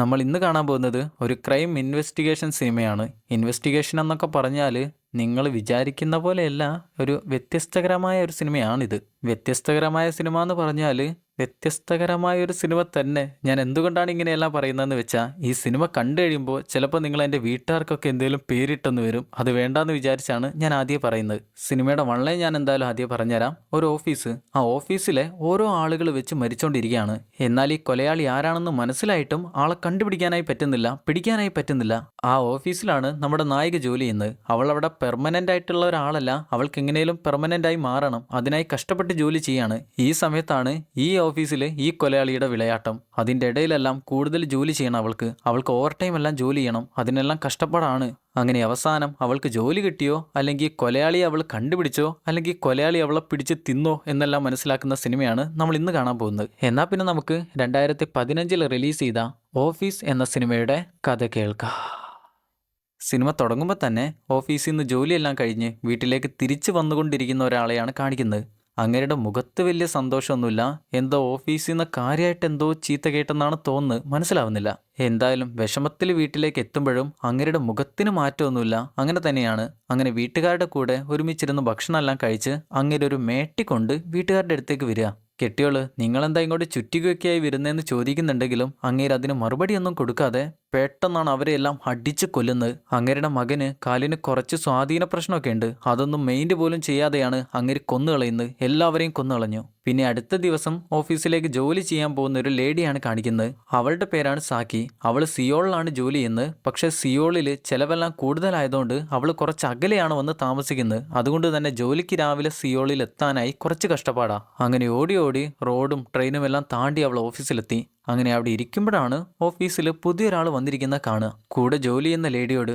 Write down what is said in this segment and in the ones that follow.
നമ്മൾ ഇന്ന് കാണാൻ പോകുന്നത് ഒരു ക്രൈം ഇൻവെസ്റ്റിഗേഷൻ സിനിമയാണ്. ഇൻവെസ്റ്റിഗേഷൻ എന്നൊക്കെ പറഞ്ഞാൽ നിങ്ങൾ വിചാരിക്കുന്ന പോലെയല്ല, ഒരു വ്യത്യസ്തകരമായ ഒരു സിനിമയാണിത്. വ്യത്യസ്തകരമായ സിനിമ എന്ന് പറഞ്ഞാൽ വ്യത്യസ്തകരമായ ഒരു സിനിമ തന്നെ. ഞാൻ എന്തുകൊണ്ടാണ് ഇങ്ങനെയെല്ലാം പറയുന്നതെന്ന് വെച്ചാൽ, ഈ സിനിമ കണ്ടു കഴിയുമ്പോൾ ചിലപ്പോൾ നിങ്ങൾ എൻ്റെ വീട്ടുകാർക്കൊക്കെ എന്തെങ്കിലും പേരിട്ടെന്ന് വരും. അത് വേണ്ടാന്ന് വിചാരിച്ചാണ് ഞാൻ ആദ്യം പറയുന്നത്. സിനിമയുടെ വള്ളേ ഞാൻ എന്തായാലും ആദ്യം പറഞ്ഞുതരാം. ഒരു ഓഫീസ്, ആ ഓഫീസിലെ ഓരോ ആളുകൾ വെച്ച് മരിച്ചുകൊണ്ടിരിക്കുകയാണ്. എന്നാൽ ഈ കൊലയാളി ആരാണെന്ന് മനസ്സിലായിട്ടും ആളെ കണ്ടുപിടിക്കാനായി പറ്റുന്നില്ല, പിടിക്കാനായി പറ്റുന്നില്ല. ആ ഓഫീസിലാണ് നമ്മുടെ നായിക ജോലി ചെയ്യുന്നത്. അവൾ അവിടെ പെർമനൻ്റ് ആയിട്ടുള്ള ഒരാളല്ല, അവൾക്ക് എങ്ങനെയും പെർമനൻ്റ് ആയി മാറണം. അതിനായി കഷ്ടപ്പെട്ട് ജോലി ചെയ്യാണ്. ഈ സമയത്താണ് ഈ ഓഫീസിൽ ഈ കൊലയാളിയുടെ വിളയാട്ടം. അതിൻ്റെ ഇടയിലെല്ലാം കൂടുതൽ ജോലി ചെയ്യണം അവൾക്ക് ഓവർ ടൈം എല്ലാം ജോലി ചെയ്യണം. അതിനെല്ലാം കഷ്ടപ്പാടാണ്. അങ്ങനെ അവസാനം അവൾക്ക് ജോലി കിട്ടിയോ, അല്ലെങ്കിൽ കൊലയാളി അവൾ കണ്ടുപിടിച്ചോ, അല്ലെങ്കിൽ കൊലയാളി അവളെ പിടിച്ച് തിന്നോ എന്നെല്ലാം മനസ്സിലാക്കുന്ന സിനിമയാണ് നമ്മൾ ഇന്ന് കാണാൻ പോകുന്നത്. എന്നാൽ പിന്നെ നമുക്ക് 2015 റിലീസ് ചെയ്ത ഓഫീസ് എന്ന സിനിമയുടെ കഥ കേൾക്കാം. സിനിമ തുടങ്ങുമ്പോൾ തന്നെ ഓഫീസിൽ നിന്ന് ജോലിയെല്ലാം കഴിഞ്ഞ് വീട്ടിലേക്ക് തിരിച്ചു വന്നുകൊണ്ടിരിക്കുന്ന ഒരാളെയാണ് കാണിക്കുന്നത്. അങ്ങേരുടെ മുഖത്ത് വലിയ സന്തോഷമൊന്നുമില്ല. എന്തോ ഓഫീസിൽ നിന്ന് കാര്യമായിട്ട് എന്തോ ചീത്ത കേട്ടെന്നാണ് തോന്നുന്നത്, മനസ്സിലാവുന്നില്ല. എന്തായാലും വിഷമത്തിൽ വീട്ടിലേക്ക് എത്തുമ്പോഴും അങ്ങേരുടെ മുഖത്തിന് മാറ്റമൊന്നുമില്ല. അങ്ങനെ തന്നെയാണ്. അങ്ങനെ വീട്ടുകാരുടെ കൂടെ ഒരുമിച്ചിരുന്ന് ഭക്ഷണമെല്ലാം കഴിച്ച് അങ്ങേര് ഒരു മേട്ടിക്കൊണ്ട് വീട്ടുകാരുടെ അടുത്തേക്ക് വരിക. കെട്ടിയോള് നിങ്ങളെന്താ ഇങ്ങോട്ട് ചുറ്റികയൊക്കെയായി വരുന്നതെന്ന് ചോദിക്കുന്നുണ്ടെങ്കിലും അങ്ങേര് അതിന് മറുപടിയൊന്നും കൊടുക്കാതെ പെട്ടെന്നാണ് അവരെല്ലാം അടിച്ച് കൊല്ലുന്നത്. അങ്ങേരുടെ മകന് കാലിന് കുറച്ച് സ്വാധീന പ്രശ്നമൊക്കെ ഉണ്ട്. അതൊന്നും മെയിൻറ്റ് പോലും ചെയ്യാതെയാണ് അങ്ങേര് കൊന്നുകളയുന്നത്. എല്ലാവരെയും കൊന്നുകളഞ്ഞു. പിന്നെ അടുത്ത ദിവസം ഓഫീസിലേക്ക് ജോലി ചെയ്യാൻ പോകുന്ന ഒരു ലേഡിയാണ് കാണിക്കുന്നത്. അവളുടെ പേരാണ് സാക്കി. അവൾ സിയോളിലാണ് ജോലി ചെയ്യുന്നത്. പക്ഷേ സിയോളിൽ ചിലവെല്ലാം കൂടുതലായതുകൊണ്ട് അവൾ കുറച്ച് അകലെയാണ് വന്ന് താമസിക്കുന്നത്. അതുകൊണ്ട് തന്നെ ജോലിക്ക് രാവിലെ സിയോളിൽ എത്താനായി കുറച്ച് കഷ്ടപ്പാടാ. അങ്ങനെ ഓടി ഓടി റോഡും ട്രെയിനും എല്ലാം താണ്ടി അവൾ ഓഫീസിലെത്തി. അങ്ങനെ അവിടെ ഇരിക്കുമ്പോഴാണ് ഓഫീസിൽ പുതിയൊരാൾ വന്നിരിക്കുന്ന കാണുക. കൂടെ ജോലി ചെയ്യുന്ന ലേഡിയോട്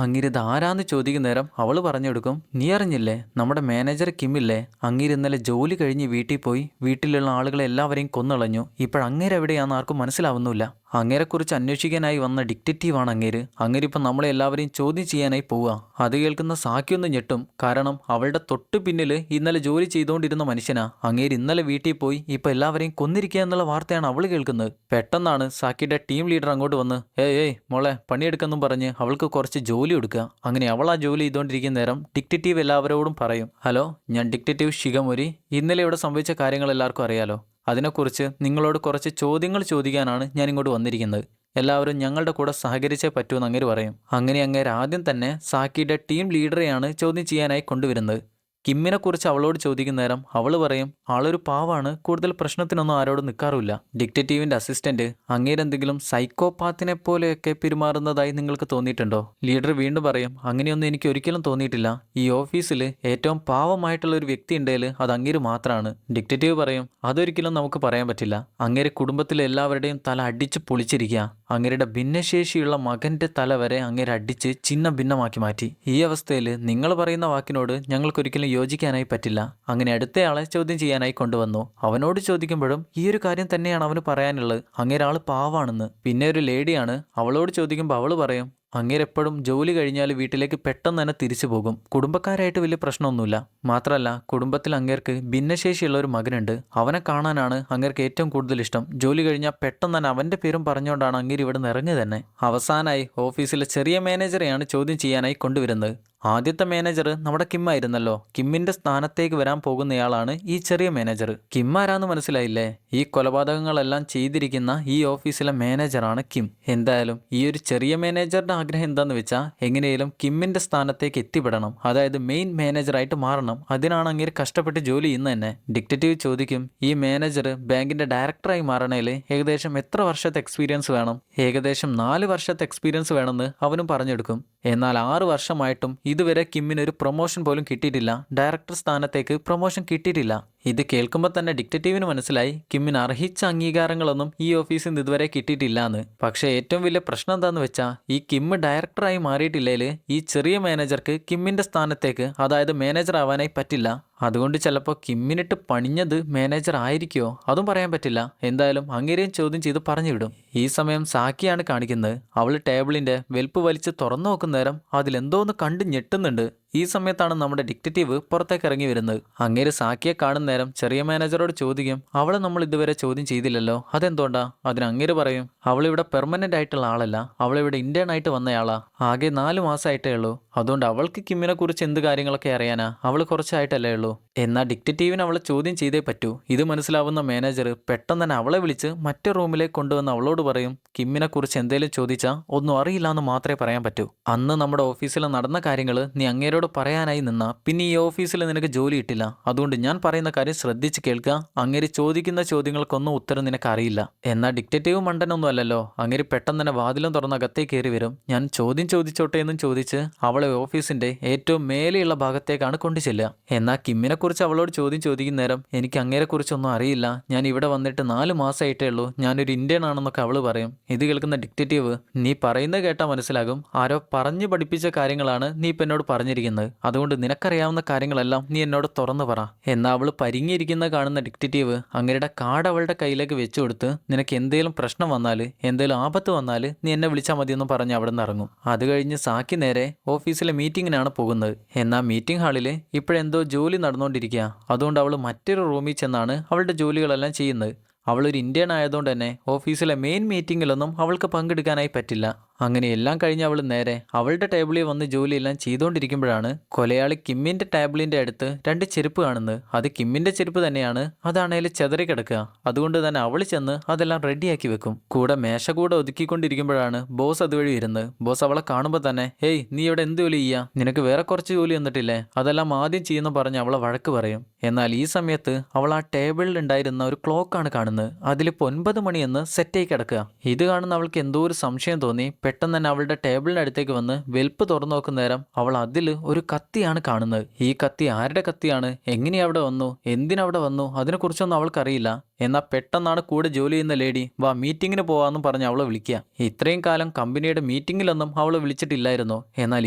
അങ്ങേരിത് ആരാന്ന് ചോദിക്കുന്ന നേരം അവൾ പറഞ്ഞു കൊടുക്കും, നീ അറിഞ്ഞില്ലേ, നമ്മുടെ മാനേജർ കിമ്മില്ലേ, അങ്ങേര് ഇന്നലെ ജോലി കഴിഞ്ഞ് വീട്ടിൽ പോയി വീട്ടിലുള്ള ആളുകളെ എല്ലാവരെയും കൊന്നുകളഞ്ഞു. ഇപ്പോഴങ്ങേരെവിടെയാണെന്ന് ആർക്കും മനസ്സിലാവുന്നില്ല. അങ്ങേരെക്കുറിച്ച് അന്വേഷിക്കാനായി വന്ന ഡിറ്റക്റ്റീവാണ് അങ്ങേര്. അങ്ങേരിപ്പം നമ്മളെ എല്ലാവരെയും ചോദ്യം ചെയ്യാനായി പോവുക. അത് കേൾക്കുന്ന സാക്കിയൊന്ന് ഞെട്ടും. കാരണം അവളുടെ തൊട്ട് പിന്നിൽ ഇന്നലെ ജോലി ചെയ്തുകൊണ്ടിരുന്ന മനുഷ്യനാ. അങ്ങേര് ഇന്നലെ വീട്ടിൽ പോയി ഇപ്പം എല്ലാവരെയും കൊന്നിരിക്കുക എന്നുള്ള വാർത്തയാണ് അവൾ കേൾക്കുന്നത്. പെട്ടെന്നാണ് സാക്കിയുടെ ടീം ലീഡർ അങ്ങോട്ട് വന്ന് ഏയ് മോളെ പണിയെടുക്കെന്നും പറഞ്ഞ് അവൾക്ക് കുറച്ച് ജോലി കൊടുക്കുക. അങ്ങനെ അവൾ ആ ജോലി ചെയ്തുകൊണ്ടിരിക്കുന്ന നേരം ഡിറ്റക്റ്റീവ് എല്ലാവരോടും പറയും, ഹലോ, ഞാൻ ഡിറ്റക്റ്റീവ് ഷിഗമോരി. ഇന്നലെ ഇവിടെ സംഭവിച്ച കാര്യങ്ങൾ എല്ലാവർക്കും അറിയാലോ. അതിനെക്കുറിച്ച് നിങ്ങളോട് കുറച്ച് ചോദ്യങ്ങൾ ചോദിക്കാനാണ് ഞാൻ ഇങ്ങോട്ട് വന്നിരിക്കുന്നത്. എല്ലാവരും ഞങ്ങളുടെ കൂടെ സഹകരിച്ചേ പറ്റുമെന്ന് അങ്ങേര് പറയും. അങ്ങനെ അങ്ങേര് ആദ്യം തന്നെ സാക്കിയുടെ ടീം ലീഡറെയാണ് ചോദ്യം ചെയ്യാനായി കൊണ്ടുവരുന്നത്. കിമ്മിനെക്കുറിച്ച് അവളോട് ചോദിക്കുന്ന നേരം അവൾ പറയും, ആളൊരു പാവാണ്, കൂടുതൽ പ്രശ്നത്തിനൊന്നും ആരോടും നിൽക്കാറുമില്ല. ഡിറ്റക്റ്റീവിൻ്റെ അസിസ്റ്റന്റ് അങ്ങേരെന്തെങ്കിലും സൈക്കോപാത്തിനെ പോലെയൊക്കെ പെരുമാറുന്നതായി നിങ്ങൾക്ക് തോന്നിയിട്ടുണ്ടോ? ലീഡർ വീണ്ടും പറയും, അങ്ങനെയൊന്നും എനിക്ക് ഒരിക്കലും തോന്നിയിട്ടില്ല. ഈ ഓഫീസിൽ ഏറ്റവും പാവമായിട്ടുള്ള ഒരു വ്യക്തി ഉണ്ടെങ്കിൽ അത് അങ്ങേര് മാത്രമാണ്. ഡിറ്റക്റ്റീവ് പറയും, അതൊരിക്കലും നമുക്ക് പറയാൻ പറ്റില്ല. അങ്ങേര് കുടുംബത്തിലെ എല്ലാവരുടെയും തല അടിച്ച് പൊളിച്ചിരിക്കുക. അങ്ങേരുടെ ഭിന്നശേഷിയുള്ള മകൻ്റെ തല വരെ അങ്ങേര് അടിച്ച് ചിന്ന ഭിന്നമാക്കി മാറ്റി. ഈ അവസ്ഥയിൽ നിങ്ങൾ പറയുന്ന വാക്കിനോട് ഞങ്ങൾക്കൊരിക്കലും യോജിക്കാനായി പറ്റില്ല. അങ്ങനെ അടുത്തയാളെ ചോദ്യം ചെയ്യാനായി കൊണ്ടുവന്നു. അവനോട് ചോദിക്കുമ്പോഴും ഈ ഒരു കാര്യം തന്നെയാണ് അവന് പറയാനുള്ളത്, അങ്ങേരാൾ പാവാണെന്ന്. പിന്നെ ഒരു ലേഡിയാണ്, അവളോട് ചോദിക്കുമ്പോൾ അവൾ പറയും, അങ്ങേരെപ്പോഴും ജോലി കഴിഞ്ഞാൽ വീട്ടിലേക്ക് പെട്ടെന്ന് തന്നെ തിരിച്ചു പോകും. കുടുംബക്കാരായിട്ട് വലിയ പ്രശ്നമൊന്നുമില്ല. മാത്രമല്ല കുടുംബത്തിൽ അങ്ങേർക്ക് ഭിന്നശേഷിയുള്ള ഒരു മകനുണ്ട്. അവനെ കാണാനാണ് അങ്ങേർക്ക് ഏറ്റവും കൂടുതൽ ഇഷ്ടം. ജോലി കഴിഞ്ഞാൽ പെട്ടെന്ന് തന്നെ അവൻ്റെ പേരും പറഞ്ഞുകൊണ്ടാണ് അങ്ങേര് ഇവിടെ നിന്ന് ഇറങ്ങി തന്നെ. അവസാനമായി ഓഫീസിലെ ചെറിയ മാനേജറെയാണ് ചോദ്യം ചെയ്യാനായി കൊണ്ടുവരുന്നത്. ആദ്യത്തെ മാനേജർ നമ്മുടെ കിം ആയിരുന്നല്ലോ. കിമ്മിന്റെ സ്ഥാനത്തേക്ക് വരാൻ പോകുന്നയാളാണ് ഈ ചെറിയ മാനേജർ. കിം ആരാന്ന് മനസ്സിലായില്ലേ? ഈ കൊലപാതകങ്ങളെല്ലാം ചെയ്തിരിക്കുന്ന ഈ ഓഫീസിലെ മാനേജറാണ് കിം. എന്തായാലും ഈ ഒരു ചെറിയ മാനേജറുടെ ആഗ്രഹം എന്താന്ന് വെച്ചാൽ എങ്ങനെയും കിമ്മിന്റെ സ്ഥാനത്തേക്ക് എത്തിപ്പെടണം. അതായത് മെയിൻ മാനേജറായിട്ട് മാറണം. അതിനാണ് അങ്ങേര് കഷ്ടപ്പെട്ട് ജോലി ചെയ്യുന്നത് തന്നെ. ഡിറ്റക്റ്റീവ് ചോദിക്കും, ഈ മാനേജർ ബാങ്കിന്റെ ഡയറക്ടറായി മാറണേൽ ഏകദേശം എത്ര വർഷത്തെ എക്സ്പീരിയൻസ് വേണം? ഏകദേശം 4 വർഷത്തെ എക്സ്പീരിയൻസ് വേണമെന്ന് അവനും പറഞ്ഞെടുക്കും. എന്നാൽ 6 വർഷമായിട്ടും ഇതുവരെ കിമ്മിന് ഒരു പ്രൊമോഷൻ പോലും കിട്ടിയിട്ടില്ല. ഡയറക്ടർ സ്ഥാനത്തേക്ക് പ്രൊമോഷൻ കിട്ടിയിട്ടില്ല. ഇത് കേൾക്കുമ്പോൾ തന്നെ ഡിറ്റക്റ്റീവിന് മനസ്സിലായി കിമ്മിന് അർഹിച്ച അംഗീകാരങ്ങളൊന്നും ഈ ഓഫീസിൽ നിന്ന് ഇതുവരെ കിട്ടിയിട്ടില്ല എന്ന്. പക്ഷേ ഏറ്റവും വലിയ പ്രശ്നം എന്താണെന്ന് വെച്ചാൽ ഈ കിം ഡയറക്ടറായി മാറിയിട്ടില്ലേൽ ഈ ചെറിയ മാനേജർക്ക് കിമ്മിൻ്റെ സ്ഥാനത്തേക്ക്, അതായത് മാനേജർ ആവാനായി പറ്റില്ല. അതുകൊണ്ട് ചിലപ്പോൾ കിമ്മിനിട്ട് പണിഞ്ഞത് മാനേജർ ആയിരിക്കുമോ, അതും പറയാൻ പറ്റില്ല. എന്തായാലും അങ്ങേരെയും ചോദ്യം ചെയ്ത് പറഞ്ഞു വിടും. ഈ സമയം സാക്കിയാണ് കാണിക്കുന്നത്. അവൾ ടേബിളിൻ്റെ വെൽപ്പ് വലിച്ച് തുറന്നു നോക്കുന്ന നേരം അതിലെന്തോന്ന് കണ്ട് ഞെട്ടുന്നുണ്ട്. ഈ സമയത്താണ് നമ്മുടെ ഡിറ്റക്റ്റീവ് പുറത്തേക്ക് ഇറങ്ങി വരുന്നത്. അങ്ങേര് സാക്കിയെ കാണുന്ന നേരം ചെറിയ മാനേജറോട് ചോദിക്കും, അവളെ നമ്മൾ ഇതുവരെ ചോദ്യം ചെയ്തില്ലല്ലോ, അതെന്തുകൊണ്ടാ? അതിന് അങ്ങേര് പറയും, അവളിവിടെ പെർമനന്റ് ആയിട്ടുള്ള ആളല്ല, അവളിവിടെ ഇന്റേൺ ആയിട്ട് വന്നയാളാ. ആകെ 4 മാസമായിട്ടേ ഉള്ളൂ. അതുകൊണ്ട് അവൾക്ക് കിമ്മിനെ കുറിച്ച് എന്ത് കാര്യങ്ങളൊക്കെ അറിയാനാ? അവൾ കുറച്ചായിട്ടല്ലേ ഉള്ളൂ. എന്നാൽ ഡിറ്റക്റ്റീവിന് അവളെ ചോദ്യം ചെയ്തേ പറ്റൂ. ഇത് മനസ്സിലാവുന്ന മാനേജർ പെട്ടെന്ന് തന്നെ അവളെ വിളിച്ച് മറ്റേ റൂമിലേക്ക് കൊണ്ടുവന്ന് അവളോട് പറയും, കിമ്മിനെ കുറിച്ച് എന്തേലും ചോദിച്ചാൽ ഒന്നും അറിയില്ല എന്ന് മാത്രമേ പറയാൻ പറ്റൂ. അന്ന് നമ്മുടെ ഓഫീസിൽ നടന്ന കാര്യങ്ങൾ നീ അങ്ങേരോട് പറയാനായി നിന്നാ പിന്നെ ഈ ഓഫീസിൽ നിനക്ക് ജോലി കിട്ടില്ല. അതുകൊണ്ട് ഞാൻ പറയുന്ന കാര്യം ശ്രദ്ധിച്ച് കേൾക്കുക. അങ്ങേര് ചോദിക്കുന്ന ചോദ്യങ്ങൾക്കൊന്നും ഉത്തരം നിനക്ക് അറിയില്ല. എന്നാൽ ഡിറ്റക്റ്റീവ് മണ്ടനൊന്നും അല്ലല്ലോ. അങ്ങേര് പെട്ടെന്ന് തന്നെ വാതിലും തുറന്ന് അകത്തേക്ക് കയറി വരും. ഞാൻ ചോദ്യം ചോദിച്ചോട്ടെ എന്നും ചോദിച്ച് അവളെ ഓഫീസിന്റെ ഏറ്റവും മേലെയുള്ള ഭാഗത്തേക്കാണ് കൊണ്ടു ചെല്ലുക. എന്നാൽ കിമ്മിനെ കുറിച്ച് അവളോട് ചോദ്യം ചോദിക്കുന്ന നേരം, എനിക്ക് അങ്ങേരെ കുറിച്ചൊന്നും അറിയില്ല, ഞാൻ ഇവിടെ വന്നിട്ട് 4 മാസമായിട്ടേ ഉള്ളൂ, ഞാനൊരു ഇന്ത്യൻ ആണെന്നൊക്കെ അവള് പറയും. ഇത് കേൾക്കുന്ന ഡിറ്റക്റ്റീവ്, നീ പറയുന്നത് കേട്ടാൽ മനസ്സിലാകും ആരോ പറഞ്ഞു പഠിപ്പിച്ച കാര്യങ്ങളാണ് നീ ഇപ്പം എന്നോട് പറഞ്ഞിരിക്കുന്നത്. അതുകൊണ്ട് നിനക്കറിയാവുന്ന കാര്യങ്ങളെല്ലാം നീ എന്നോട് തുറന്നു പറ. എന്നാൽ അവൾ പരിങ്ങിയിരിക്കുന്ന കാണുന്ന ഡിറ്റക്റ്റീവ് അങ്ങേരുടെ കാർഡ് അവളുടെ കയ്യിലേക്ക് വെച്ചു കൊടുത്ത്, നിനക്ക് എന്തേലും പ്രശ്നം വന്നാൽ, എന്തേലും ആപത്ത് വന്നാൽ നീ എന്നെ വിളിച്ചാൽ മതിയെന്ന് പറഞ്ഞ് അവിടെ നിന്ന് ഇറങ്ങും. അത് കഴിഞ്ഞ് സാക്കി നേരെ ഓഫീസിലെ മീറ്റിങ്ങിനാണ് പോകുന്നത്. എന്നാൽ മീറ്റിംഗ് ഹാളിൽ ഇപ്പോഴെന്തോ ജോലി നടന്നുകൊണ്ടിരിക്കുക. അതുകൊണ്ട് അവൾ മറ്റൊരു റൂമിൽ ചെന്നാണ് അവളുടെ ജോലികളെല്ലാം ചെയ്യുന്നത്. അവളൊരു ഇന്ത്യൻ ആയതുകൊണ്ട് തന്നെ ഓഫീസിലെ മെയിൻ മീറ്റിങ്ങിലൊന്നും അവൾക്ക് പങ്കെടുക്കാനായി പറ്റില്ല. അങ്ങനെ എല്ലാം കഴിഞ്ഞ് അവൾ നേരെ അവളുടെ ടേബിളിൽ വന്ന് ജോലിയെല്ലാം ചെയ്തുകൊണ്ടിരിക്കുമ്പോഴാണ് കൊലയാളി കിമ്മിന്റെ ടേബിളിന്റെ അടുത്ത് 2 ചെരുപ്പ് കാണുന്നത്. അത് കിമ്മിന്റെ ചെരുപ്പ് തന്നെയാണ്. അതാണേൽ ചെതറി കിടക്കുക. അതുകൊണ്ട് തന്നെ അവൾ ചെന്ന് അതെല്ലാം റെഡിയാക്കി വെക്കും. കൂടെ മേശ കൂടെ ഒതുക്കിക്കൊണ്ടിരിക്കുമ്പോഴാണ് ബോസ് അതുവഴി വരുന്നത്. ബോസ് അവളെ കാണുമ്പോൾ തന്നെ, ഹേയ് നീ ഇവിടെ എന്ത് ജോലി ചെയ്യാ? നിനക്ക് വേറെ കുറച്ച് ജോലി വന്നിട്ടില്ലേ? അതെല്ലാം ആദ്യം ചെയ്യുന്നു പറഞ്ഞ് അവളെ വഴക്ക് പറയും. എന്നാൽ ഈ സമയത്ത് അവൾ ആ ടേബിളിൽ ഉണ്ടായിരുന്ന ഒരു ക്ലോക്കാണ് കാണുന്നത്. അതിലിപ്പോൾ 9 മണിയെന്ന് സെറ്റായി കിടക്കുക. ഇത് കാണുന്ന അവൾക്ക് എന്തോ ഒരു സംശയം തോന്നി പെട്ടെന്ന് തന്നെ അവളുടെ ടേബിളിന്റെ അടുത്തേക്ക് വന്ന് വെൽപ്പ് തുറന്നു നോക്കുന്ന നേരം അവൾ അതിൽ ഒരു കത്തിയാണ് കാണുന്നത്. ഈ കത്തി ആരുടെ കത്തിയാണ്, എങ്ങനെ അവിടെ വന്നു, എന്തിനവിടെ വന്നു, അതിനെക്കുറിച്ചൊന്നും അവൾക്കറിയില്ല. എന്നാൽ പെട്ടെന്നാണ് കൂടെ ജോലി ചെയ്യുന്ന ലേഡി വാ മീറ്റിങ്ങിന് പോവാന്നും പറഞ്ഞ് അവളെ വിളിക്കുക. ഇത്രയും കാലം കമ്പനിയുടെ മീറ്റിങ്ങിലൊന്നും അവളെ വിളിച്ചിട്ടില്ലായിരുന്നു. എന്നാൽ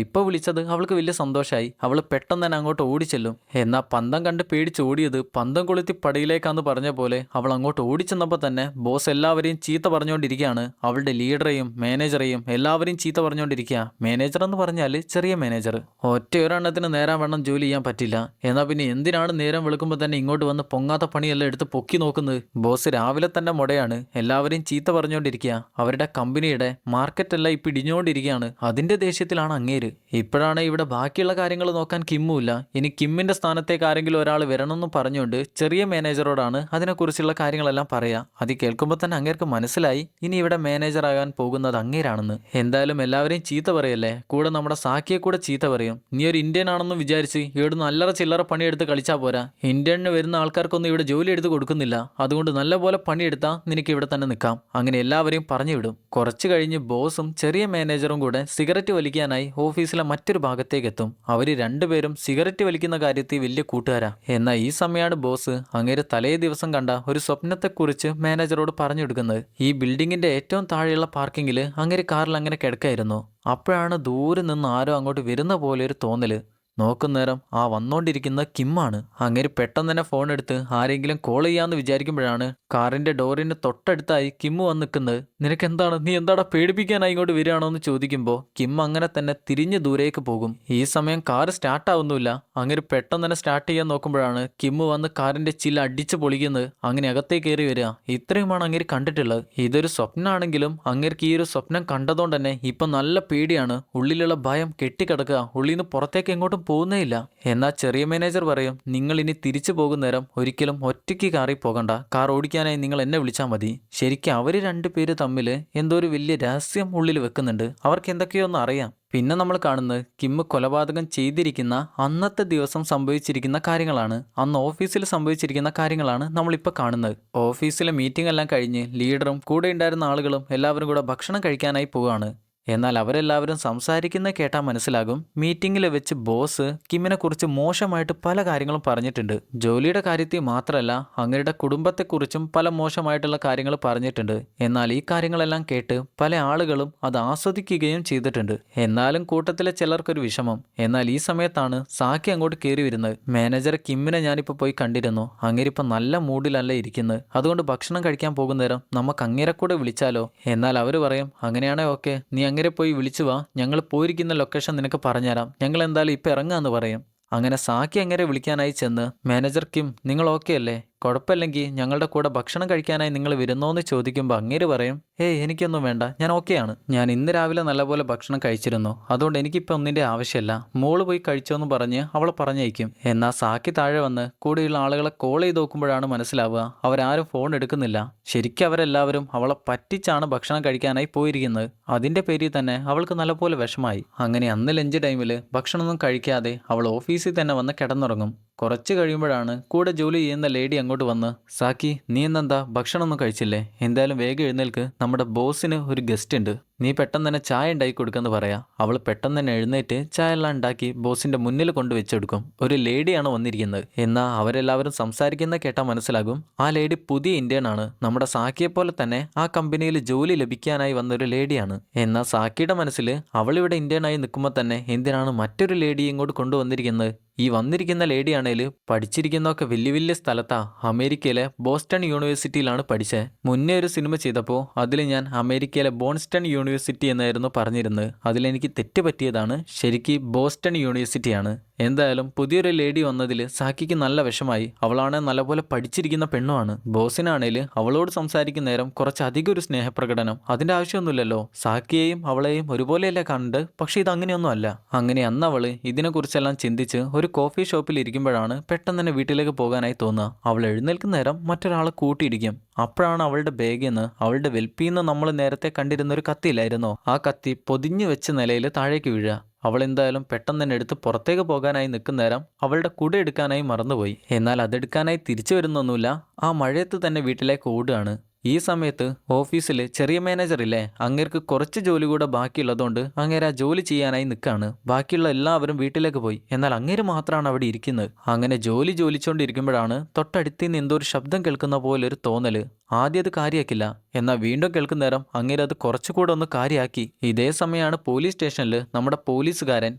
ഇപ്പോൾ വിളിച്ചത് അവൾക്ക് വലിയ സന്തോഷമായി. അവൾ പെട്ടെന്ന് തന്നെ അങ്ങോട്ട് ഓടിച്ചെല്ലും. എന്നാൽ പന്തം കണ്ട് പേടിച്ച് ഓടിയത് പന്തം കൊളുത്തി പടിയിലേക്കാന്ന് പറഞ്ഞ പോലെ അവൾ അങ്ങോട്ട് ഓടിച്ചെന്നപ്പോൾ തന്നെ ബോസ് എല്ലാവരെയും ചീത്ത പറഞ്ഞുകൊണ്ടിരിക്കുകയാണ്. അവളുടെ ലീഡറെയും മാനേജറെയും എല്ലാവരെയും ചീത്ത പറഞ്ഞുകൊണ്ടിരിക്കുക. മാനേജർ എന്ന് പറഞ്ഞാൽ ചെറിയ മാനേജർ. ഒറ്റ ഒരെണ്ണത്തിന് നേരം വേണം ജോലി ചെയ്യാൻ പറ്റില്ല. എന്നാൽ പിന്നെ എന്തിനാണ് നേരം വെളുക്കുമ്പോൾ തന്നെ ഇങ്ങോട്ട് വന്ന് പൊങ്ങാത്ത പണിയെല്ലാം എടുത്ത് പൊക്കി നോക്കുന്നത്? ബോസ് രാവിലെ തന്നെ മുടയാണ്. എല്ലാവരെയും ചീത്ത പറഞ്ഞുകൊണ്ടിരിക്കുക. അവരുടെ കമ്പനിയുടെ മാർക്കറ്റെല്ലാം ഇപ്പം ഇടിഞ്ഞുകൊണ്ടിരിക്കുകയാണ്. അതിന്റെ ദേഷ്യത്തിലാണ് അങ്ങേര്. ഇപ്പോഴാണ് ഇവിടെ ബാക്കിയുള്ള കാര്യങ്ങൾ നോക്കാൻ കിമ്മുമില്ല. ഇനി കിമ്മിന്റെ സ്ഥാനത്തേക്ക് ആരെങ്കിലും ഒരാൾ വരണമെന്ന് പറഞ്ഞുകൊണ്ട് ചെറിയ മാനേജറോടാണ് അതിനെക്കുറിച്ചുള്ള കാര്യങ്ങളെല്ലാം പറയുക. അത് കേൾക്കുമ്പോൾ തന്നെ അങ്ങേർക്ക് മനസ്സിലായി ഇനി ഇവിടെ മാനേജർ ആകാൻ പോകുന്നത് അങ്ങേരാണെന്ന്. എന്തായാലും എല്ലാവരെയും ചീത്ത പറയല്ലേ, കൂടെ നമ്മുടെ സാക്കിയെ കൂടെ ചീത്ത പറയും. നീ ഒരു ഇന്ത്യൻ ആണെന്ന് വിചാരിച്ച് ഇവിടുന്ന് അല്ലറ ചില്ലറ പണിയെടുത്ത് കളിച്ചാൽ പോരാ. ഇന്ത്യന് വരുന്ന ആൾക്കാർക്കൊന്നും ഇവിടെ ജോലി എടുത്ത് കൊടുക്കുന്നില്ല. അതുകൊണ്ട് നല്ലപോലെ പണിയെടുത്താൽ നിനക്ക് ഇവിടെ തന്നെ നിൽക്കാം. അങ്ങനെ എല്ലാവരെയും പറഞ്ഞു വിടും. കുറച്ച് കഴിഞ്ഞ് ബോസും ചെറിയ മാനേജറും കൂടെ സിഗരറ്റ് വലിക്കാനായി ഓഫീസിലെ മറ്റൊരു ഭാഗത്തേക്ക് എത്തും. അവര് രണ്ടുപേരും സിഗരറ്റ് വലിക്കുന്ന കാര്യത്തിൽ വലിയ കൂട്ടുകാരാ. എന്നാൽ ഈ സമയമാണ് ബോസ് അങ്ങേര് തലേ ദിവസം കണ്ട ഒരു സ്വപ്നത്തെക്കുറിച്ച് മാനേജറോട് പറഞ്ഞു കൊടുക്കുന്നത്. ഈ ബിൽഡിങ്ങിന്റെ ഏറ്റവും താഴെയുള്ള പാർക്കിങ്ങിൽ അങ്ങേര് കാറിൽ അങ്ങനെ കിടക്കായിരുന്നു. അപ്പോഴാണ് ദൂരെ നിന്ന് ആരോ അങ്ങോട്ട് വരുന്ന പോലെ ഒരു തോന്നല്. നോക്കുന്നേരം ആ വന്നോണ്ടിരിക്കുന്ന കിമ്മാണ്. അങ്ങേര് പെട്ടെന്ന് തന്നെ ഫോൺ എടുത്ത് ആരെങ്കിലും കോൾ ചെയ്യാന്ന് വിചാരിക്കുമ്പോഴാണ് കാറിന്റെ ഡോറിന് തൊട്ടടുത്തായി കിമ്മു വന്ന് നിൽക്കുന്നത്. നിനക്കെന്താണ്, നീ എന്താടാ പേടിപ്പിക്കാനായി ഇങ്ങോട്ട് വരികയാണോ എന്ന് ചോദിക്കുമ്പോൾ കിം അങ്ങനെ തന്നെ തിരിഞ്ഞ് ദൂരേക്ക് പോകും. ഈ സമയം കാർ സ്റ്റാർട്ട് ആവുന്നില്ല. അങ്ങേര് പെട്ടെന്ന് തന്നെ സ്റ്റാർട്ട് ചെയ്യാൻ നോക്കുമ്പോഴാണ് കിമ്മു വന്ന് കാറിന്റെ ചില്ല അടിച്ച് പൊളിക്കുന്നത്. അങ്ങനെ അകത്തേക്ക് കയറി വരിക. ഇത്രയുമാണ് അങ്ങേര് കണ്ടിട്ടുള്ളത്. ഇതൊരു സ്വപ്നമാണെങ്കിലും അങ്ങേർക്ക് ഈ ഒരു സ്വപ്നം കണ്ടതുകൊണ്ട് തന്നെ ഇപ്പൊ നല്ല പേടിയാണ്. ഉള്ളിലുള്ള ഭയം കെട്ടിക്കിടക്കുക. ഉള്ളിൽ നിന്ന് പുറത്തേക്ക് എങ്ങോട്ടും പോകുന്നേ ഇല്ല. എന്നാൽ ചെറിയ മാനേജർ പറയും, നിങ്ങൾ ഇനി തിരിച്ചു പോകുന്ന നേരം ഒരിക്കലും ഒറ്റയ്ക്ക് കാറിൽ പോകണ്ട. കാർ ഓടിക്കാനായി നിങ്ങൾ എന്നെ വിളിച്ചാൽ മതി. ശരിക്കും അവര് 2 പേര് തമ്മിൽ എന്തോ ഒരു വലിയ രഹസ്യം ഉള്ളിൽ വെക്കുന്നുണ്ട്. അവർക്ക് എന്തൊക്കെയോ ഒന്ന് അറിയാം. പിന്നെ നമ്മൾ കാണുന്നത് കിമ്മ് കൊലപാതകം ചെയ്തിരിക്കുന്ന അന്നത്തെ ദിവസം സംഭവിച്ചിരിക്കുന്ന കാര്യങ്ങളാണ്. അന്ന് ഓഫീസിൽ സംഭവിച്ചിരിക്കുന്ന കാര്യങ്ങളാണ് നമ്മളിപ്പോൾ കാണുന്നത്. ഓഫീസിലെ മീറ്റിംഗ് എല്ലാം കഴിഞ്ഞ് ലീഡറും കൂടെ ഉണ്ടായിരുന്ന ആളുകളും എല്ലാവരും കൂടെ ഭക്ഷണം കഴിക്കാനായി പോവുകയാണ്. എന്നാൽ അവരെല്ലാവരും സംസാരിക്കുന്ന കേട്ടാൽ മനസ്സിലാകും മീറ്റിംഗിൽ വെച്ച് ബോസ് കിമ്മിനെ കുറിച്ച് മോശമായിട്ട് പല കാര്യങ്ങളും പറഞ്ഞിട്ടുണ്ട്. ജോലിയുടെ കാര്യത്തിൽ മാത്രമല്ല അങ്ങയുടെ കുടുംബത്തെക്കുറിച്ചും പല മോശമായിട്ടുള്ള കാര്യങ്ങൾ പറഞ്ഞിട്ടുണ്ട്. എന്നാൽ ഈ കാര്യങ്ങളെല്ലാം കേട്ട് പല ആളുകളും അത് ആസ്വദിക്കുകയും ചെയ്തിട്ടുണ്ട്. എന്നാലും കൂട്ടത്തിലെ ചിലർക്കൊരു വിഷമം. എന്നാൽ ഈ സമയത്താണ് സാക്കി അങ്ങോട്ട് കയറി വരുന്നത്. മാനേജർ കിമ്മിനെ ഞാനിപ്പോൾ പോയി കണ്ടിരുന്നു. അങ്ങേരിപ്പോൾ നല്ല മൂഡിലല്ല ഇരിക്കുന്നത്. അതുകൊണ്ട് ഭക്ഷണം കഴിക്കാൻ പോകുന്നേരം നമുക്ക് അങ്ങേരെ കൂടെ വിളിച്ചാലോ? എന്നാൽ അവർ പറയും, അങ്ങനെയാണേ ഓക്കെ, നീ അങ്ങേരെ അങ്ങേരെ പോയി വിളിച്ചു വാ, ഞങ്ങൾ പോയിരിക്കുന്ന ലൊക്കേഷൻ നിനക്ക് പറഞ്ഞുതരാം, ഞങ്ങൾ എന്തായാലും ഇപ്പം ഇറങ്ങാമെന്ന് പറയും. അങ്ങനെ സാക്കി അങ്ങേരെ വിളിക്കാനായി ചെന്ന് മാനേജർ കിം നിങ്ങൾ ഓക്കെ അല്ലേ, കുഴപ്പമില്ലെങ്കിൽ ഞങ്ങളുടെ കൂടെ ഭക്ഷണം കഴിക്കാനായി നിങ്ങൾ വരുന്നോന്ന് ചോദിക്കുമ്പോൾ അങ്ങേര് പറയും ഏയ് എനിക്കൊന്നും വേണ്ട, ഞാൻ ഓക്കെയാണ്, ഞാൻ ഇന്ന് രാവിലെ നല്ലപോലെ ഭക്ഷണം കഴിച്ചിരുന്നു, അതുകൊണ്ട് എനിക്കിപ്പോൾ ഒന്നിൻ്റെ ആവശ്യമില്ല, മോള് പോയി കഴിച്ചോന്ന് പറഞ്ഞ് അവളെ പറഞ്ഞയക്കും. എന്നാൽ സാക്കി താഴെ വന്ന് കൂടെയുള്ള ആളുകളെ കോൾ ചെയ്ത് നോക്കുമ്പോഴാണ് മനസ്സിലാവുക അവരാരും ഫോൺ എടുക്കുന്നില്ല. ശരിക്കും അവരെല്ലാവരും അവളെ പറ്റിച്ചാണ് ഭക്ഷണം കഴിക്കാനായി പോയിരിക്കുന്നത്. അതിൻ്റെ പേരിൽ തന്നെ അവൾക്ക് നല്ലപോലെ വിഷമായി. അങ്ങനെ അന്ന് ലഞ്ച് ടൈമിൽ ഭക്ഷണമൊന്നും കഴിക്കാതെ അവൾ ഓഫീസിൽ തന്നെ വന്ന് കിടന്നുറങ്ങും. കുറച്ച് കഴിയുമ്പോഴാണ് കൂടെ ജോലി ചെയ്യുന്ന ലേഡി അങ്ങോട്ട് വന്ന് സാക്കി നീ ഇന്നെന്താ ഭക്ഷണമൊന്നും കഴിച്ചില്ലേ, എന്തായാലും വേഗം എഴുന്നേൽക്ക്, നമ്മുടെ ബോസിന് ഒരു ഗസ്റ്റ് ഉണ്ട്, നീ പെട്ടെന്ന് തന്നെ ചായ ഉണ്ടാക്കി കൊടുക്കുമെന്ന് പറയാ. അവൾ പെട്ടെന്ന് തന്നെ എഴുന്നേറ്റ് ചായ എല്ലാം ഉണ്ടാക്കി ബോസിന്റെ മുന്നിൽ കൊണ്ട് വെച്ചെടുക്കും. ഒരു ലേഡിയാണ് വന്നിരിക്കുന്നത്. എന്നാൽ അവരെല്ലാവരും സംസാരിക്കുന്ന കേട്ടാൽ മനസ്സിലാകും ആ ലേഡി പുതിയ ഇന്ത്യൻ ആണ്, നമ്മുടെ സാക്കിയെ പോലെ തന്നെ ആ കമ്പനിയിൽ ജോലി ലഭിക്കാനായി വന്ന ഒരു ലേഡിയാണ്. എന്നാൽ സാക്കിയുടെ മനസ്സിൽ അവളിവിടെ ഇന്ത്യനായി നിൽക്കുമ്പോൾ തന്നെ എന്തിനാണ് മറ്റൊരു ലേഡി ഇങ്ങോട്ട് കൊണ്ടുവന്നിരിക്കുന്നത്. ഈ വന്നിരിക്കുന്ന ലേഡിയാണേൽ പഠിച്ചിരിക്കുന്നതൊക്കെ വലിയ വലിയ സ്ഥലത്താ, അമേരിക്കയിലെ ബോസ്റ്റൺ യൂണിവേഴ്സിറ്റിയിലാണ് പഠിച്ചത്. മുന്നേ ഒരു സിനിമ ചെയ്തപ്പോൾ അതിൽ ഞാൻ അമേരിക്കയിലെ ബോൺസ്റ്റൺ യൂണിവേഴ്സിറ്റി എന്നായിരുന്നു പറഞ്ഞിരുന്നത്, അതിലെനിക്ക് തെറ്റ് പറ്റിയതാണ്, ശരിക്ക് ബോസ്റ്റൺ യൂണിവേഴ്സിറ്റിയാണ്. എന്തായാലും പുതിയൊരു ലേഡി വന്നതിൽ സാക്കിക്ക് നല്ല വിഷമായി. അവളാണ് നല്ലപോലെ പഠിച്ചിരിക്കുന്ന പെണ്ണുമാണ്. ബോസിനാണേൽ അവളോട് സംസാരിക്കുന്ന നേരം കുറച്ചധികം ഒരു സ്നേഹപ്രകടനം, അതിൻ്റെ ആവശ്യമൊന്നുമില്ലല്ലോ, സാക്കിയെയും അവളെയും ഒരുപോലെയല്ലേ കണ്ട്. പക്ഷെ ഇതങ്ങനെയൊന്നും അല്ല. അങ്ങനെ അന്ന് അവള് ഇതിനെക്കുറിച്ചെല്ലാം ചിന്തിച്ച് ഒരു കോഫി ഷോപ്പിൽ ഇരിക്കുമ്പോഴാണ് പെട്ടെന്ന് തന്നെ വീട്ടിലേക്ക് പോകാനായി തോന്നുക. അവൾ എഴുന്നേൽക്കുന്ന നേരം മറ്റൊരാളെ കൂട്ടിയിടിക്കും. അപ്പോഴാണ് അവളുടെ ബാഗിൽ നിന്ന് അവളുടെ വെൽപ്പിൽ നിന്ന് നമ്മൾ നേരത്തെ കണ്ടിരുന്ന ഒരു കത്തിയില്ലായിരുന്നോ, ആ കത്തി പൊതിഞ്ഞു വെച്ച നിലയിൽ താഴേക്ക് വീഴുക. അവൾ എന്തായാലും പെട്ടെന്ന് തന്നെ എടുത്ത് പുറത്തേക്ക് പോകാനായി നിൽക്കുന്ന നേരം അവളുടെ കുട എടുക്കാനായി മറന്നുപോയി. എന്നാൽ അതെടുക്കാനായി തിരിച്ചു വരുന്നൊന്നുമില്ല, ആ മഴയത്ത് തന്നെ വീട്ടിലേക്ക് ഓടുകയാണ്. ഈ സമയത്ത് ഓഫീസിൽ ചെറിയ മാനേജറില്ലേ, അങ്ങേർക്ക് കുറച്ച് ജോലി കൂടെ ബാക്കിയുള്ളതുകൊണ്ട് അങ്ങേര് ആ ജോലി ചെയ്യാനായി നിൽക്കുകയാണ്. ബാക്കിയുള്ള എല്ലാവരും വീട്ടിലേക്ക് പോയി. എന്നാൽ അങ്ങേര് മാത്രമാണ് അവിടെ ഇരിക്കുന്നത്. അങ്ങനെ ജോലിച്ചോണ്ടിരിക്കുമ്പോഴാണ് തൊട്ടടുത്ത് നിന്ന് എന്തോ ഒരു ശബ്ദം കേൾക്കുന്ന പോലെ ഒരു തോന്നല്. ആദ്യം അത് കാര്യമാക്കില്ല, എന്നാൽ വീണ്ടും കേൾക്കുന്ന നേരം അങ്ങേര് അത് കുറച്ചുകൂടെ ഒന്ന് കാര്യമാക്കി. ഇതേ സമയമാണ് പോലീസ് സ്റ്റേഷനിൽ നമ്മുടെ പോലീസുകാരൻ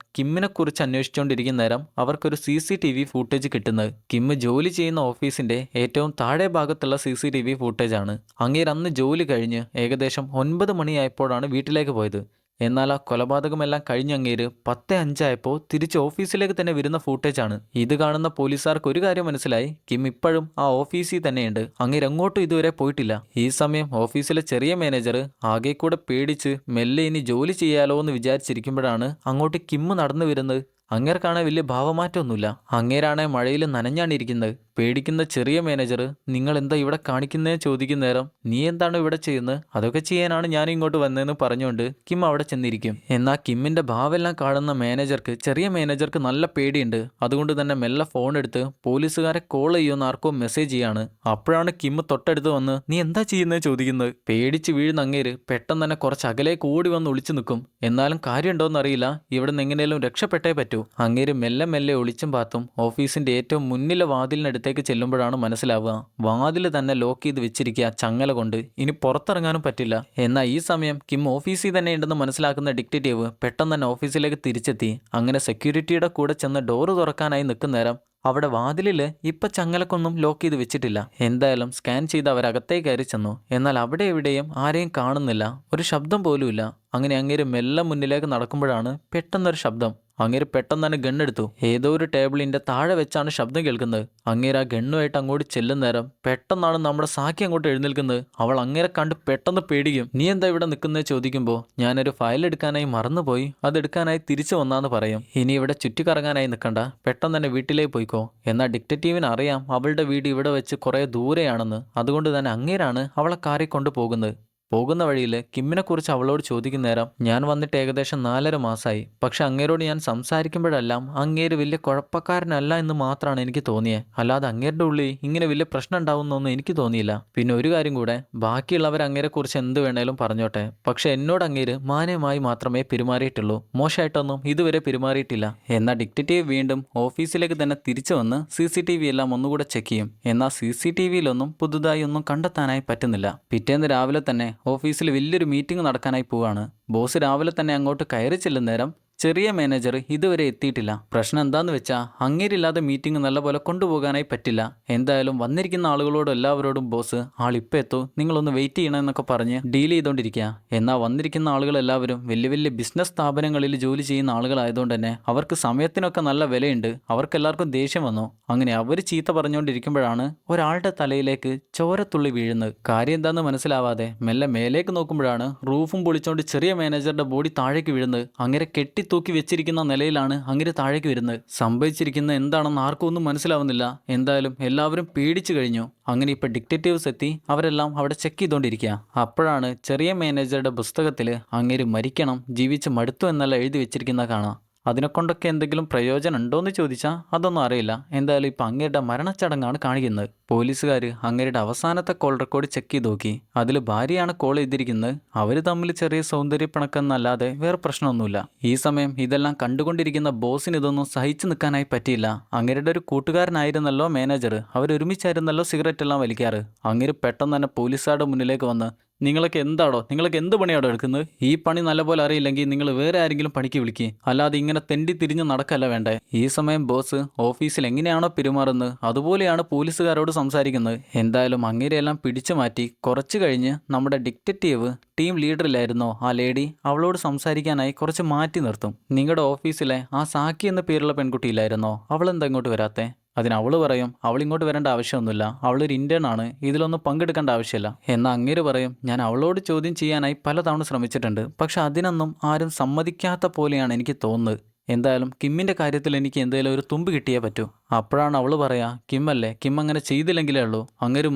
കിമ്മിനെ കുറിച്ച് അന്വേഷിച്ചുകൊണ്ടിരിക്കുന്ന നേരം അവർക്കൊരു CCTV ഫൂട്ടേജ് കിട്ടുന്നത്. കിമ്മ് ജോലി ചെയ്യുന്ന ഓഫീസിന്റെ ഏറ്റവും താഴെ ഭാഗത്തുള്ള CCTV ഫൂട്ടേജ് ആണ്. അങ്ങേര് അന്ന് ജോലി കഴിഞ്ഞ് ഏകദേശം 9 മണിയായപ്പോഴാണ് വീട്ടിലേക്ക് പോയത്. എന്നാൽ ആ കൊലപാതകമെല്ലാം കഴിഞ്ഞ് അങ്ങേര് 10:05 തിരിച്ച് ഓഫീസിലേക്ക് തന്നെ വരുന്ന ഫൂട്ടേജാണ്. ഇത് കാണുന്ന പോലീസുകാർക്ക് ഒരു കാര്യം മനസ്സിലായി, കിം ഇപ്പോഴും ആ ഓഫീസിൽ തന്നെയുണ്ട്, അങ്ങേര് എങ്ങോട്ടും ഇതുവരെ പോയിട്ടില്ല. ഈ സമയം ഓഫീസിലെ ചെറിയ മാനേജർ ആകെ കൂടെ പേടിച്ച് മെല്ലെ ഇനി ജോലി ചെയ്യാലോ എന്ന് വിചാരിച്ചിരിക്കുമ്പോഴാണ് അങ്ങോട്ട് കിമ്മ് നടന്നു വരുന്നത്. അങ്ങേർക്കാണെ വലിയ ഭാവമാറ്റമൊന്നുമില്ല. അങ്ങേരാണെ മഴയിൽ നനഞ്ഞാണിരിക്കുന്നത്. പേടിക്കുന്ന ചെറിയ മാനേജർ നിങ്ങൾ എന്താ ഇവിടെ കാണിക്കുന്നതെന്ന് ചോദിക്കുന്ന നേരം നീ എന്താണ് ഇവിടെ ചെയ്യുന്നത്, അതൊക്കെ ചെയ്യാനാണ് ഞാൻ ഇങ്ങോട്ട് വന്നതെന്ന് പറഞ്ഞുകൊണ്ട് കിം അവിടെ ചെന്നിരിക്കും. എന്നാൽ കിമ്മിന്റെ ഭാവമെല്ലാം കാണുന്ന ചെറിയ മാനേജർക്ക് നല്ല പേടിയുണ്ട്. അതുകൊണ്ട് തന്നെ മെല്ലെ ഫോൺ എടുത്ത് പോലീസുകാരെ കോൾ ചെയ്യുമെന്ന് ആർക്കോ മെസ്സേജ് ചെയ്യാണ്. അപ്പോഴാണ് കിം തൊട്ടടുത്ത് വന്ന് നീ എന്താ ചെയ്യുന്നത് ചോദിക്കുന്നത്. പേടിച്ച് വീഴുന്ന അങ്ങേര് പെട്ടെന്ന് തന്നെ കുറച്ച് അകലേക്ക് ഓടി വന്ന് ഒളിച്ചു നിൽക്കും. എന്നാലും കാര്യമുണ്ടോയെന്ന് അറിയില്ല, ഇവിടെ നിന്ന് എങ്ങനെയും രക്ഷപ്പെട്ടേ പറ്റൂ. അങ്ങേര് മെല്ലെ മെല്ലെ ഒളിച്ചും പാത്തും ഓഫീസിന്റെ ഏറ്റവും മുന്നിലെ വാതിലിനടുത്തേക്ക് ചെല്ലുമ്പോഴാണ് മനസ്സിലാവുക വാതിൽ തന്നെ ലോക്ക് ചെയ്ത് വെച്ചിരിക്കുക ചങ്ങല കൊണ്ട്, ഇനി പുറത്തിറങ്ങാനും പറ്റില്ല. എന്നാൽ ഈ സമയം കിം ഓഫീസിൽ തന്നെ ഉണ്ടെന്ന് മനസ്സിലാക്കുന്ന ഡിറ്റക്റ്റീവ് പെട്ടെന്ന് തന്നെ ഓഫീസിലേക്ക് തിരിച്ചെത്തി. അങ്ങനെ സെക്യൂരിറ്റിയുടെ കൂടെ ചെന്ന് ഡോറ് തുറക്കാനായി നിൽക്കുന്ന നേരം അവിടെ വാതിലിൽ ഇപ്പം ചങ്ങലക്കൊന്നും ലോക്ക് ചെയ്ത് വെച്ചിട്ടില്ല. എന്തായാലും സ്കാൻ ചെയ്ത് അവരകത്തേക്ക് കയറി ചെന്നു. എന്നാൽ അവിടെ എവിടെയും ആരെയും കാണുന്നില്ല, ഒരു ശബ്ദം പോലുമില്ല. അങ്ങനെ അങ്ങേര് മെല്ലെ മുന്നിലേക്ക് നടക്കുമ്പോഴാണ് പെട്ടെന്നൊരു ശബ്ദം. അങ്ങേര് പെട്ടെന്ന് തന്നെ ഗണ്ണെടുത്തു. ഏതോ ഒരു ടേബിളിന്റെ താഴെ വെച്ചാണ് ശബ്ദം കേൾക്കുന്നത്. അങ്ങേര് ആ ഗണ്ണുമായിട്ട് അങ്ങോട്ട് ചെല്ലുന്ന നേരം പെട്ടെന്നാണ് നമ്മുടെ സാക്കി അങ്ങോട്ട് എഴുന്നേൽക്കുന്നത്. അവൾ അങ്ങേരെ കണ്ട് പെട്ടെന്ന് പേടിക്കും. നീ എന്താ ഇവിടെ നിൽക്കുന്നത് ചോദിക്കുമ്പോൾ ഞാനൊരു ഫയൽ എടുക്കാനായി മറന്നുപോയി, അതെടുക്കാനായി തിരിച്ചു വന്നാന്ന് പറയും. ഇനി ഇവിടെ ചുറ്റിക്കറങ്ങാനായി നിൽക്കണ്ട, പെട്ടെന്ന് തന്നെ വീട്ടിലേക്ക് പോയിക്കോ. എന്നാൽ ഡിറ്റക്റ്റീവിന് അറിയാം അവളുടെ വീട് ഇവിടെ വെച്ച് കുറേ ദൂരെയാണെന്ന്. അതുകൊണ്ട് തന്നെ അങ്ങേരാണ് അവളെ കാറിൽ കൊണ്ട് പോകുന്നത്. പോകുന്ന വഴിയിൽ കിമ്മിനെക്കുറിച്ച് അവളോട് ചോദിക്കുന്ന നേരം ഞാൻ വന്നിട്ട് ഏകദേശം 4.5 മാസമായി, പക്ഷെ അങ്ങേരോട് ഞാൻ സംസാരിക്കുമ്പോഴെല്ലാം അങ്ങേര് വലിയ കുഴപ്പക്കാരനല്ല എന്ന് മാത്രമാണ് എനിക്ക് തോന്നിയത്, അല്ലാതെ അങ്ങേരുടെ ഉള്ളിൽ ഇങ്ങനെ വലിയ പ്രശ്നം ഉണ്ടാവുന്നൊന്നും എനിക്ക് തോന്നിയില്ല. പിന്നെ ഒരു കാര്യം കൂടെ, ബാക്കിയുള്ളവർ അങ്ങേരെക്കുറിച്ച് എന്ത് വേണേലും പറഞ്ഞോട്ടെ, പക്ഷെ എന്നോട് അങ്ങേര് മാന്യമായി മാത്രമേ പെരുമാറിയിട്ടുള്ളൂ, മോശമായിട്ടൊന്നും ഇതുവരെ പെരുമാറിയിട്ടില്ല. എന്നാൽ ഡിറ്റക്റ്റീവ് വീണ്ടും ഓഫീസിലേക്ക് തന്നെ തിരിച്ചു വന്ന് CCTV എല്ലാം ഒന്നുകൂടെ ചെക്ക് ചെയ്യും. എന്നാൽ CCTVയിലൊന്നും പുതുതായി ഒന്നും കണ്ടെത്താനായി പറ്റുന്നില്ല. പിറ്റേന്ന് രാവിലെ തന്നെ ഓഫീസിൽ വലിയൊരു മീറ്റിംഗ് നടക്കാനായി പോവാണ്. ബോസ് രാവിലെ തന്നെ അങ്ങോട്ട് കയറി ചെല്ലുന്ന നേരം ചെറിയ മാനേജർ ഇതുവരെ എത്തിയിട്ടില്ല. പ്രശ്നം എന്താന്ന് വെച്ചാൽ അങ്ങേരില്ലാതെ മീറ്റിംഗ് നല്ലപോലെ കൊണ്ടുപോകാനായി പറ്റില്ല. എന്തായാലും വന്നിരിക്കുന്ന ആളുകളോടും എല്ലാവരോടും ബോസ് ആളിപ്പോൾ എത്തും, നിങ്ങളൊന്ന് വെയിറ്റ് ചെയ്യണമെന്നൊക്കെ പറഞ്ഞ് ഡീൽ ചെയ്തുകൊണ്ടിരിക്കുക. എന്നാൽ വന്നിരിക്കുന്ന ആളുകളെല്ലാവരും വലിയ വലിയ ബിസിനസ് സ്ഥാപനങ്ങളിൽ ജോലി ചെയ്യുന്ന ആളുകളായതുകൊണ്ട് തന്നെ അവർക്ക് സമയത്തിനൊക്കെ നല്ല വിലയുണ്ട്. അവർക്കെല്ലാവർക്കും ദേഷ്യം വന്നു. അങ്ങനെ അവർ ചീത്ത പറഞ്ഞുകൊണ്ടിരിക്കുമ്പോഴാണ് ഒരാളുടെ തലയിലേക്ക് ചോരത്തുള്ളി വീഴുന്നത്. കാര്യം എന്താണെന്ന് മനസ്സിലാവാതെ മെല്ലെ മേലേക്ക് നോക്കുമ്പോഴാണ് റൂഫും പൊളിച്ചുകൊണ്ട് ചെറിയ മാനേജറുടെ ബോഡി താഴേക്ക് വീഴുന്നത്. അങ്ങനെ കെട്ടിത്തൂക്കി വെച്ചിരിക്കുന്ന നിലയിലാണ് അങ്ങനെ താഴേക്ക് വരുന്നത്. സംഭവിച്ചിരിക്കുന്നത് എന്താണെന്ന് ആർക്കും ഒന്നും മനസ്സിലാവുന്നില്ല. എന്തായാലും എല്ലാവരും പേടിച്ചു കഴിഞ്ഞു. അങ്ങനെ ഇപ്പൊ ഡിറ്റക്റ്റീവ്സ് എത്തി അവരെല്ലാം അവിടെ ചെക്ക് ചെയ്തുകൊണ്ടിരിക്കുക. അപ്പോഴാണ് ചെറിയ മാനേജറുടെ പുസ്തകത്തിൽ അങ്ങേര് മരിക്കണം, ജീവിച്ച് മടുത്തു എന്നെല്ലാം എഴുതി വെച്ചിരിക്കുന്ന കാണാം. അതിനെക്കൊണ്ടൊക്കെ എന്തെങ്കിലും പ്രയോജനം ഉണ്ടോയെന്ന് ചോദിച്ചാൽ അതൊന്നും അറിയില്ല. എന്തായാലും ഇപ്പം അങ്ങേരുടെ മരണച്ചടങ്ങാണ് കാണിക്കുന്നത്. പോലീസുകാർ അങ്ങേരുടെ അവസാനത്തെ കോൾ റെക്കോർഡ് ചെക്ക് ചെയ്ത് നോക്കി. അതിൽ ഭാര്യയാണ് കോൾ ചെയ്തിരിക്കുന്നത്. അവർ തമ്മിൽ ചെറിയ സൗന്ദര്യപ്പിണക്കെന്നല്ലാതെ വേറെ പ്രശ്നമൊന്നുമില്ല. ഈ സമയം ഇതെല്ലാം കണ്ടുകൊണ്ടിരിക്കുന്ന ബോസിന് ഇതൊന്നും സഹിച്ചു നിൽക്കാനായി പറ്റിയില്ല. അങ്ങേരുടെ ഒരു കൂട്ടുകാരനായിരുന്നല്ലോ മാനേജർ. അവരൊരുമിച്ചായിരുന്നല്ലോ സിഗരറ്റ് എല്ലാം വലിക്കാറ്. അങ്ങേര് പെട്ടെന്ന് തന്നെ പോലീസുകാരുടെ മുന്നിലേക്ക് വന്ന്, നിങ്ങൾക്ക് എന്ത് പണിയാടോ എടുക്കുന്നത്? ഈ പണി നല്ലപോലെ അറിയില്ലെങ്കിൽ നിങ്ങൾ വേറെ ആരെങ്കിലും പണിക്ക് വിളിക്കുക, അല്ലാതെ ഇങ്ങനെ തെണ്ടി തിരിഞ്ഞ് നടക്കല്ല വേണ്ടേ. ഈ സമയം ബോസ് ഓഫീസിൽ എങ്ങനെയാണോ പെരുമാറുന്നത് അതുപോലെയാണ് പോലീസുകാരോട് സംസാരിക്കുന്നത്. എന്തായാലും അങ്ങേരെയെല്ലാം പിടിച്ചു മാറ്റി കുറച്ച് കഴിഞ്ഞ് നമ്മുടെ ഡിറ്റക്റ്റീവ് ടീം ലീഡറിലായിരുന്നോ ആ ലേഡി, അവളോട് സംസാരിക്കാനായി കുറച്ച് മാറ്റി നിർത്തും. നിങ്ങളുടെ ഓഫീസിലെ ആ സാക്കി എന്ന പേരുള്ള പെൺകുട്ടിയില്ലായിരുന്നോ, അവളെന്താ ഇങ്ങോട്ട് വരാത്തെ? അതിന് അവൾ പറയും, അവൾ ഇങ്ങോട്ട് വരേണ്ട ആവശ്യമൊന്നുമില്ല, അവളൊരു ഇന്റേൺ ആണ്, ഇതിലൊന്നും പങ്കെടുക്കേണ്ട ആവശ്യമില്ല. എന്നാൽ അങ്ങേര് പറയും, ഞാൻ അവളോട് ചോദ്യം ചെയ്യാനായി പലതവണ ശ്രമിച്ചിട്ടുണ്ട്, പക്ഷെ അതിനൊന്നും ആരും സമ്മതിക്കാത്ത പോലെയാണ് എനിക്ക് തോന്നുന്നത്. എന്തായാലും കിമ്മിൻ്റെ കാര്യത്തിൽ എനിക്ക് എന്തെങ്കിലും ഒരു തുമ്പ് കിട്ടിയേ പറ്റൂ. അപ്പോഴാണ് അവൾ പറയാ, കിമ്മല്ലേ, കിം അങ്ങനെ ചെയ്തില്ലെങ്കിലേ ഉള്ളൂ, അങ്ങേര്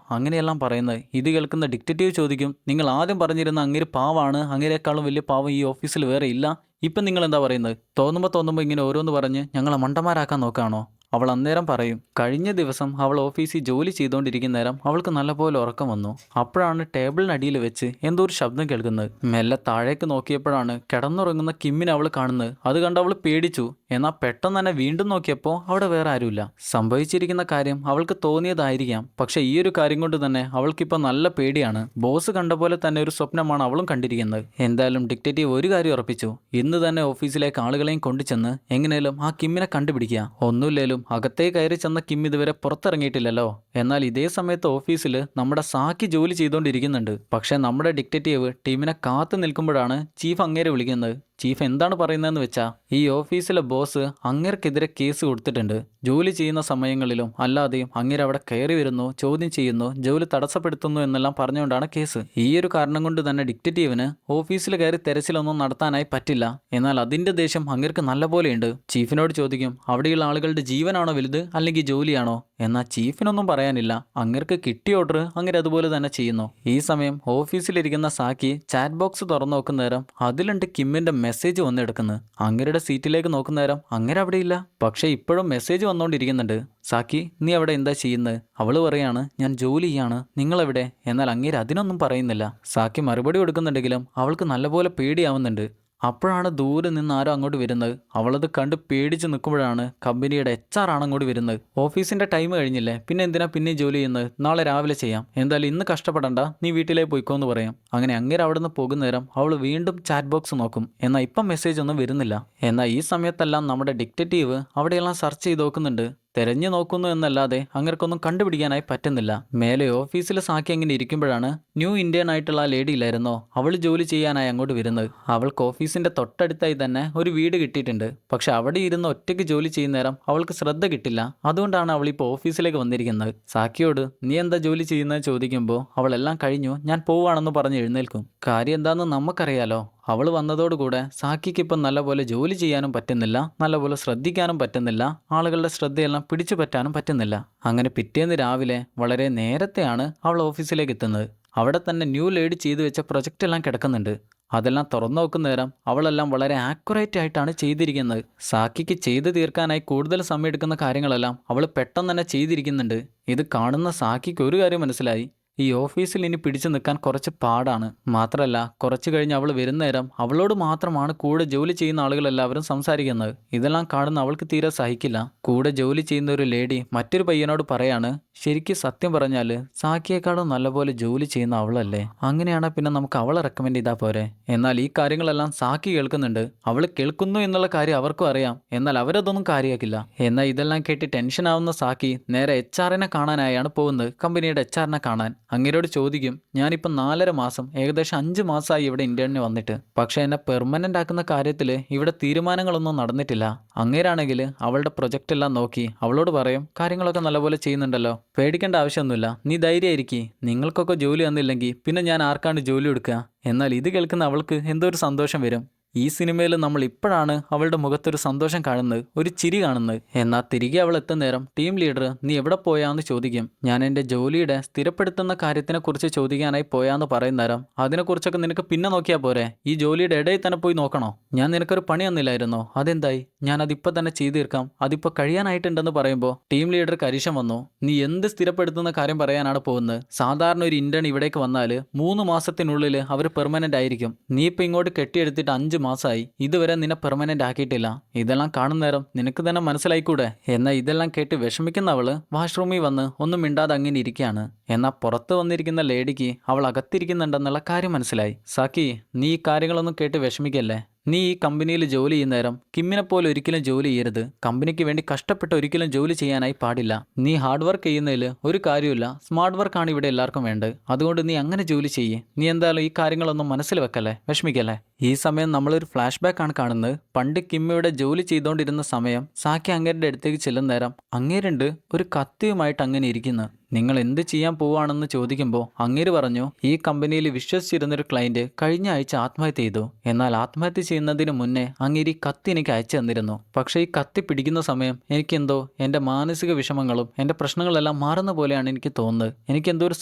അങ്ങനെയെല്ലാം പറയുന്നത്. ഇത് കേൾക്കുന്ന ഡിറ്റക്റ്റീവ് ചോദിക്കും, നിങ്ങൾ ആദ്യം പറഞ്ഞിരുന്ന അങ്ങേര് പാവാണ്, അങ്ങേരെക്കാളും വലിയ പാവം ഈ ഓഫീസിൽ വേറെ ഇല്ല, ഇപ്പം നിങ്ങൾ എന്താ പറയുന്നത്? തോന്നുമ്പോൾ ഇങ്ങനെ ഓരോന്ന് പറഞ്ഞ് ഞങ്ങളെ മണ്ടന്മാരാക്കാൻ നോക്കുകയാണോ? അവൾ അന്നേരം പറയും, കഴിഞ്ഞ ദിവസം അവൾ ഓഫീസിൽ ജോലി ചെയ്തുകൊണ്ടിരിക്കുന്ന നേരം അവൾക്ക് നല്ലപോലെ ഉറക്കം വന്നു. അപ്പോഴാണ് ടേബിളിനടിയിൽ വെച്ച് എന്തോ ഒരു ശബ്ദം കേൾക്കുന്നത്. മെല്ലെ താഴേക്ക് നോക്കിയപ്പോഴാണ് കിടന്നുറങ്ങുന്ന കിമ്മിനെ അവൾ കാണുന്നത്. അത് കണ്ട് അവൾ പേടിച്ചു. എന്നാൽ പെട്ടെന്ന് തന്നെ വീണ്ടും നോക്കിയപ്പോൾ അവിടെ വേറെ ആരുമില്ല. സംഭവിച്ചിരിക്കുന്ന കാര്യം അവൾക്ക് തോന്നിയതായിരിക്കാം, പക്ഷെ ഈ ഒരു കാര്യം കൊണ്ട് തന്നെ അവൾക്കിപ്പോൾ നല്ല പേടിയാണ്. ബോസ് കണ്ട പോലെ തന്നെ ഒരു സ്വപ്നമാണ് അവളും കണ്ടിരിക്കുന്നത്. എന്തായാലും ഡിറ്റക്റ്റീവ് ഒരു കാര്യം ഉറപ്പിച്ചു, ഇന്ന് തന്നെ ഓഫീസിലേക്ക് ആളുകളെയും കൊണ്ടുചെന്ന് എങ്ങനെയും ആ കിമ്മിനെ കണ്ടുപിടിക്കുക. ഒന്നുമില്ലേലും അകത്തേ കയറി ചെന്ന കിം ഇതുവരെ പുറത്തിറങ്ങിയിട്ടില്ലല്ലോ. എന്നാൽ ഇതേ സമയത്ത് ഓഫീസിൽ നമ്മുടെ സാക്കി ജോലി ചെയ്തുകൊണ്ടിരിക്കുന്നുണ്ട്. പക്ഷെ നമ്മുടെ ഡിറ്റക്റ്റീവ് ടീമിനെ കാത്തു നിൽക്കുമ്പോഴാണ് ചീഫ് അങ്ങേരെ വിളിക്കുന്നത്. ചീഫ് എന്താണ് പറയുന്നതെന്ന് വെച്ചാൽ, ഈ ഓഫീസിലെ ബോസ് അങ്ങേർക്കെതിരെ കേസ് കൊടുത്തിട്ടുണ്ട്. ജോലി ചെയ്യുന്ന സമയങ്ങളിലും അല്ലാതെയും അങ്ങേര് അവിടെ കയറി വരുന്നു, ചോദ്യം ചെയ്യുന്നു, ജോലി തടസ്സപ്പെടുത്തുന്നു എന്നെല്ലാം പറഞ്ഞുകൊണ്ടാണ് കേസ്. ഈ ഒരു കാരണം കൊണ്ട് തന്നെ ഡിറ്റക്റ്റീവിന് ഓഫീസിൽ കയറി തെരച്ചിലൊന്നും നടത്താനായി പറ്റില്ല. എന്നാൽ അതിന്റെ ദേഷ്യം അങ്ങേർക്ക് നല്ലപോലെയുണ്ട്. ചീഫിനോട് ചോദിക്കും, അവിടെയുള്ള ആളുകളുടെ ജീവനാണോ വലുത് അല്ലെങ്കിൽ ജോലിയാണോ? എന്നാൽ ചീഫിനൊന്നും പറയാനില്ല. അങ്ങേർക്ക് കിട്ടിയ ഓർഡർ അങ്ങേര് അതുപോലെ തന്നെ ചെയ്യുന്നു. ഈ സമയം ഓഫീസിലിരിക്കുന്ന സാക്കി ചാറ്റ് ബോക്സ് തുറന്നു നോക്കുന്ന നേരം അതിലുണ്ട് കിമ്മിന്റെ മെസ്സേജ് വന്നെടുക്കുന്നത്. അങ്ങേരുടെ സീറ്റിലേക്ക് നോക്കുന്ന നേരം അങ്ങേര് അവിടെ ഇല്ല. പക്ഷെ ഇപ്പോഴും മെസ്സേജ് വന്നുകൊണ്ടിരിക്കുന്നുണ്ട്. സാക്കി, നീ അവിടെ എന്താ ചെയ്യുന്നത്? അവള് പറയാണ്, ഞാൻ ജോലി ചെയ്യാണ്, നിങ്ങളെവിടെ? എന്നാൽ അങ്ങേര് അതിനൊന്നും പറയുന്നില്ല. സാക്കി മറുപടി കൊടുക്കുന്നുണ്ടെങ്കിലും അവൾക്ക് നല്ലപോലെ പേടിയാവുന്നുണ്ട്. അപ്പോഴാണ് ദൂരെ നിന്ന് ആരോ അങ്ങോട്ട് വരുന്നത്. അവളത് കണ്ട് പേടിച്ച് നിൽക്കുമ്പോഴാണ് കമ്പനിയുടെ HR ആണ് അങ്ങോട്ട് വരുന്നത്. ഓഫീസിന്റെ ടൈം കഴിഞ്ഞില്ലേ, പിന്നെ എന്തിനാ പിന്നെ ജോലി ചെയ്യുന്നത്? നാളെ രാവിലെ ചെയ്യാം, എന്തായാലും ഇന്ന് കഷ്ടപ്പെടണ്ട, നീ വീട്ടിലേക്ക് പോയിക്കോന്ന് പറയും. അങ്ങനെ അങ്ങേര് അവിടെ നിന്ന് പോകുന്ന നേരം അവൾ വീണ്ടും ചാറ്റ് ബോക്സ് നോക്കും. എന്നാൽ ഇപ്പം മെസ്സേജ് ഒന്നും വരുന്നില്ല. എന്നാൽ ഈ സമയത്തെല്ലാം നമ്മുടെ ഡിറ്റക്റ്റീവ് അവിടെയെല്ലാം സെർച്ച് ചെയ്ത് നോക്കുന്നുണ്ട്. തെരഞ്ഞു നോക്കുന്നു എന്നല്ലാതെ അങ്ങർക്കൊന്നും കണ്ടുപിടിക്കാനായി പറ്റുന്നില്ല. മേലെ ഓഫീസിൽ സാക്കി അങ്ങനെ ഇരിക്കുമ്പോഴാണ് ന്യൂ ഇന്ത്യൻ ആയിട്ടുള്ള ആ ലേഡി ഇല്ലായിരുന്നോ, അവൾ ജോലി ചെയ്യാനായി അങ്ങോട്ട് വരുന്നത്. അവൾക്ക് ഓഫീസിന്റെ തൊട്ടടുത്തായി തന്നെ ഒരു വീട് കിട്ടിയിട്ടുണ്ട്. പക്ഷെ അവിടെ ഇരുന്ന് ഒറ്റയ്ക്ക് ജോലി ചെയ്യുന്ന നേരം അവൾക്ക് ശ്രദ്ധ കിട്ടില്ല. അതുകൊണ്ടാണ് അവൾ ഇപ്പോൾ ഓഫീസിലേക്ക് വന്നിരിക്കുന്നത്. സാക്കിയോട് നീ എന്താ ജോലി ചെയ്യുന്നത് ചോദിക്കുമ്പോൾ അവളെല്ലാം കഴിഞ്ഞു, ഞാൻ പോവാണെന്ന് പറഞ്ഞ് എഴുന്നേൽക്കും. കാര്യം എന്താണെന്ന് നമുക്കറിയാലോ. അവൾ വന്നതോടുകൂടെ സാക്കിക്ക് ഇപ്പം നല്ലപോലെ ജോലി ചെയ്യാനും പറ്റുന്നില്ല, നല്ലപോലെ ശ്രദ്ധിക്കാനും പറ്റുന്നില്ല, ആളുകളുടെ ശ്രദ്ധയെല്ലാം പിടിച്ചു പറ്റാനും പറ്റുന്നില്ല. അങ്ങനെ പിറ്റേന്ന് രാവിലെ വളരെ നേരത്തെയാണ് അവൾ ഓഫീസിലേക്ക് എത്തുന്നത്. അവിടെ തന്നെ ന്യൂ ലേഡി ചെയ്തു വെച്ച പ്രൊജക്റ്റ് എല്ലാം കിടക്കുന്നുണ്ട്. അതെല്ലാം തുറന്നു നോക്കുന്ന നേരം അവളെല്ലാം വളരെ ആക്യുറേറ്റ് ആയിട്ടാണ് ചെയ്തിരിക്കുന്നത്. സാക്കിക്ക് ചെയ്തു തീർക്കാനായി കൂടുതൽ സമയം എടുക്കുന്ന കാര്യങ്ങളെല്ലാം അവൾ പെട്ടെന്ന് തന്നെ ചെയ്തിരിക്കുന്നുണ്ട്. ഇത് കാണുന്ന സാക്കിക്ക് ഒരു കാര്യം മനസ്സിലായി, ഈ ഓഫീസിൽ ഇനി പിടിച്ചു നിൽക്കാൻ കുറച്ച് പാടാണ്. മാത്രമല്ല കുറച്ച് കഴിഞ്ഞ് അവൾ വരുന്ന നേരം അവളോട് മാത്രമാണ് കൂടെ ജോലി ചെയ്യുന്ന ആളുകളെല്ലാവരും സംസാരിക്കുന്നത്. ഇതെല്ലാം കാണുന്ന അവൾക്ക് തീരെ സഹിക്കില്ല. കൂടെ ജോലി ചെയ്യുന്ന ഒരു ലേഡി മറ്റൊരു പയ്യനോട് പറയാണ്, ശരിക്കും സത്യം പറഞ്ഞാൽ സാക്കിയേക്കാളും നല്ലപോലെ ജോലി ചെയ്യുന്ന അവളല്ലേ, അങ്ങനെയാണെങ്കിൽ പിന്നെ നമുക്ക് അവളെ റെക്കമെൻഡ് ചെയ്താൽ പോരെ. എന്നാൽ ഈ കാര്യങ്ങളെല്ലാം സാക്കി കേൾക്കുന്നുണ്ട്. അവൾ കേൾക്കുന്നു എന്നുള്ള കാര്യം അവർക്കും അറിയാം. എന്നാൽ അവരതൊന്നും കാര്യമാക്കില്ല. എന്നാൽ ഇതെല്ലാം കേട്ട് ടെൻഷൻ ആവുന്ന സാക്കി നേരെ HR-നെ കാണാനായാണ് പോകുന്നത്. കമ്പനിയുടെ HR-നെ കാണാൻ. അങ്ങേരോട് ചോദിക്കും, ഞാനിപ്പോൾ 4.5 മാസം ഏകദേശം 5 മാസമായി ഇവിടെ ഇന്റേണിന് വന്നിട്ട്, പക്ഷേ എന്നെ പെർമനന്റ് ആക്കുന്ന കാര്യത്തിൽ ഇവിടെ തീരുമാനങ്ങളൊന്നും നടന്നിട്ടില്ല. അങ്ങേരാണെങ്കിൽ അവളുടെ പ്രൊജക്റ്റ് എല്ലാം നോക്കി അവളോട് പറയും, കാര്യങ്ങളൊക്കെ നല്ലപോലെ ചെയ്യുന്നുണ്ടല്ലോ, പേടിക്കേണ്ട ആവശ്യമൊന്നുമില്ല, നീ ധൈര്യമായിരിക്കും, നിങ്ങൾക്കൊക്കെ ജോലി വന്നില്ലെങ്കിൽ പിന്നെ ഞാൻ ആർക്കാണ് ജോലി കൊടുക്കുക. എന്നാൽ ഇത് കേൾക്കുന്ന അവൾക്ക് എന്തോ ഒരു സന്തോഷം വരും. ഈ സിനിമയിൽ നമ്മൾ ഇപ്പോഴാണ് അവളുടെ മുഖത്തൊരു സന്തോഷം കാണുന്നത്, ഒരു ചിരി കാണുന്നത്. എന്നാൽ തിരികെ അവൾ എത്തുന്ന നേരം ടീം ലീഡർ നീ എവിടെ പോയാന്ന് ചോദിക്കും. ഞാൻ എൻ്റെ ജോലിയുടെ സ്ഥിരപ്പെടുത്തുന്ന കാര്യത്തിനെക്കുറിച്ച് ചോദിക്കാനായി പോയാന്ന് പറയുന്ന നേരം അതിനെക്കുറിച്ചൊക്കെ നിനക്ക് പിന്നെ നോക്കിയാൽ പോരെ, ഈ ജോലിയുടെ ഇടയിൽ തന്നെ പോയി നോക്കണോ, ഞാൻ നിനക്കൊരു പണി തന്നില്ലായിരുന്നോ, അതെന്തായി, ഞാൻ അതിപ്പോൾ തന്നെ ചെയ്തു തീർക്കാം, അതിപ്പോൾ കഴിയാനായിട്ടുണ്ടെന്ന് പറയുമ്പോൾ ടീം ലീഡർ കരിശം വന്നു. നീ എന്ത് സ്ഥിരപ്പെടുത്തുന്ന കാര്യം പറയാനാണ് പോകുന്നത്, സാധാരണ ഒരു ഇന്റേൺ ഇവിടേക്ക് വന്നാൽ 3 മാസത്തിനുള്ളിൽ അവർ പെർമനന്റ് ആയിരിക്കും. നീ ഇപ്പം ഇങ്ങോട്ട് കെട്ടിയെടുത്തിട്ട് 5 മാസമായി, ഇതുവരെ നിന്നെ പെർമനന്റ് ആക്കിയിട്ടില്ല. ഇതെല്ലാം കാണുന്ന നേരം നിനക്ക് തന്നെ മനസ്സിലായിക്കൂടെ. എന്നാൽ ഇതെല്ലാം കേട്ട് വിഷമിക്കുന്ന അവള് വാഷ്റൂമിൽ വന്ന് ഒന്നും മിണ്ടാതെ അങ്ങനെ ഇരിക്കുകയാണ്. എന്നാൽ പുറത്ത് വന്നിരിക്കുന്ന ലേഡിക്ക് അവൾ അകത്തിരിക്കുന്നുണ്ടെന്നുള്ള കാര്യം മനസ്സിലായി. സാക്കി, നീ ഈ കാര്യങ്ങളൊന്നും കേട്ട് വിഷമിക്കല്ലേ. നീ ഈ കമ്പനിയിൽ ജോലി ചെയ്യുന്ന നേരം കിമ്മിനെ പോലെ ഒരിക്കലും ജോലി ചെയ്യരുത്. കമ്പനിക്ക് വേണ്ടി കഷ്ടപ്പെട്ട് ഒരിക്കലും ജോലി ചെയ്യാനായി പാടില്ല. നീ ഹാർഡ് വർക്ക് ചെയ്യുന്നതിൽ ഒരു കാര്യമില്ല, സ്മാർട്ട് വർക്കാണ് ഇവിടെ എല്ലാവർക്കും വേണ്ടത്. അതുകൊണ്ട് നീ അങ്ങനെ ജോലി ചെയ്യേ. നീ എന്തായാലും ഈ കാര്യങ്ങളൊന്നും മനസ്സിൽ വെക്കല്ലേ, വിഷമിക്കല്ലേ. ഈ സമയം നമ്മളൊരു ഫ്ലാഷ് ബാക്ക് ആണ് കാണുന്നത്. പണ്ട് കിമ്മിയുടെ ജോലി ചെയ്തുകൊണ്ടിരുന്ന സമയം സാക്കി അങ്ങേരുടെ അടുത്തേക്ക് ചെല്ലുന്ന നേരം അങ്ങേരുണ്ട് ഒരു കത്തിയുമായിട്ട് അങ്ങനെ ഇരിക്കുന്നു. നിങ്ങൾ എന്ത് ചെയ്യാൻ പോവാണെന്ന് ചോദിക്കുമ്പോൾ അങ്ങേര് പറഞ്ഞു, ഈ കമ്പനിയിൽ വിശ്വസിച്ചിരുന്നൊരു ക്ലയന്റ് കഴിഞ്ഞ ആഴ്ച ആത്മഹത്യ ചെയ്തു. എന്നാൽ ആത്മഹത്യ ചെയ്യുന്നതിന് മുന്നേ അങ്ങേര് ഈ കത്തി എനിക്ക് അയച്ചു തന്നിരുന്നു. പക്ഷേ ഈ കത്തി പിടിക്കുന്ന സമയം എനിക്കെന്തോ എൻ്റെ മാനസിക വിഷമങ്ങളും എൻ്റെ പ്രശ്നങ്ങളെല്ലാം മാറുന്ന പോലെയാണ് എനിക്ക് തോന്നുന്നത്. എനിക്കെന്തോ ഒരു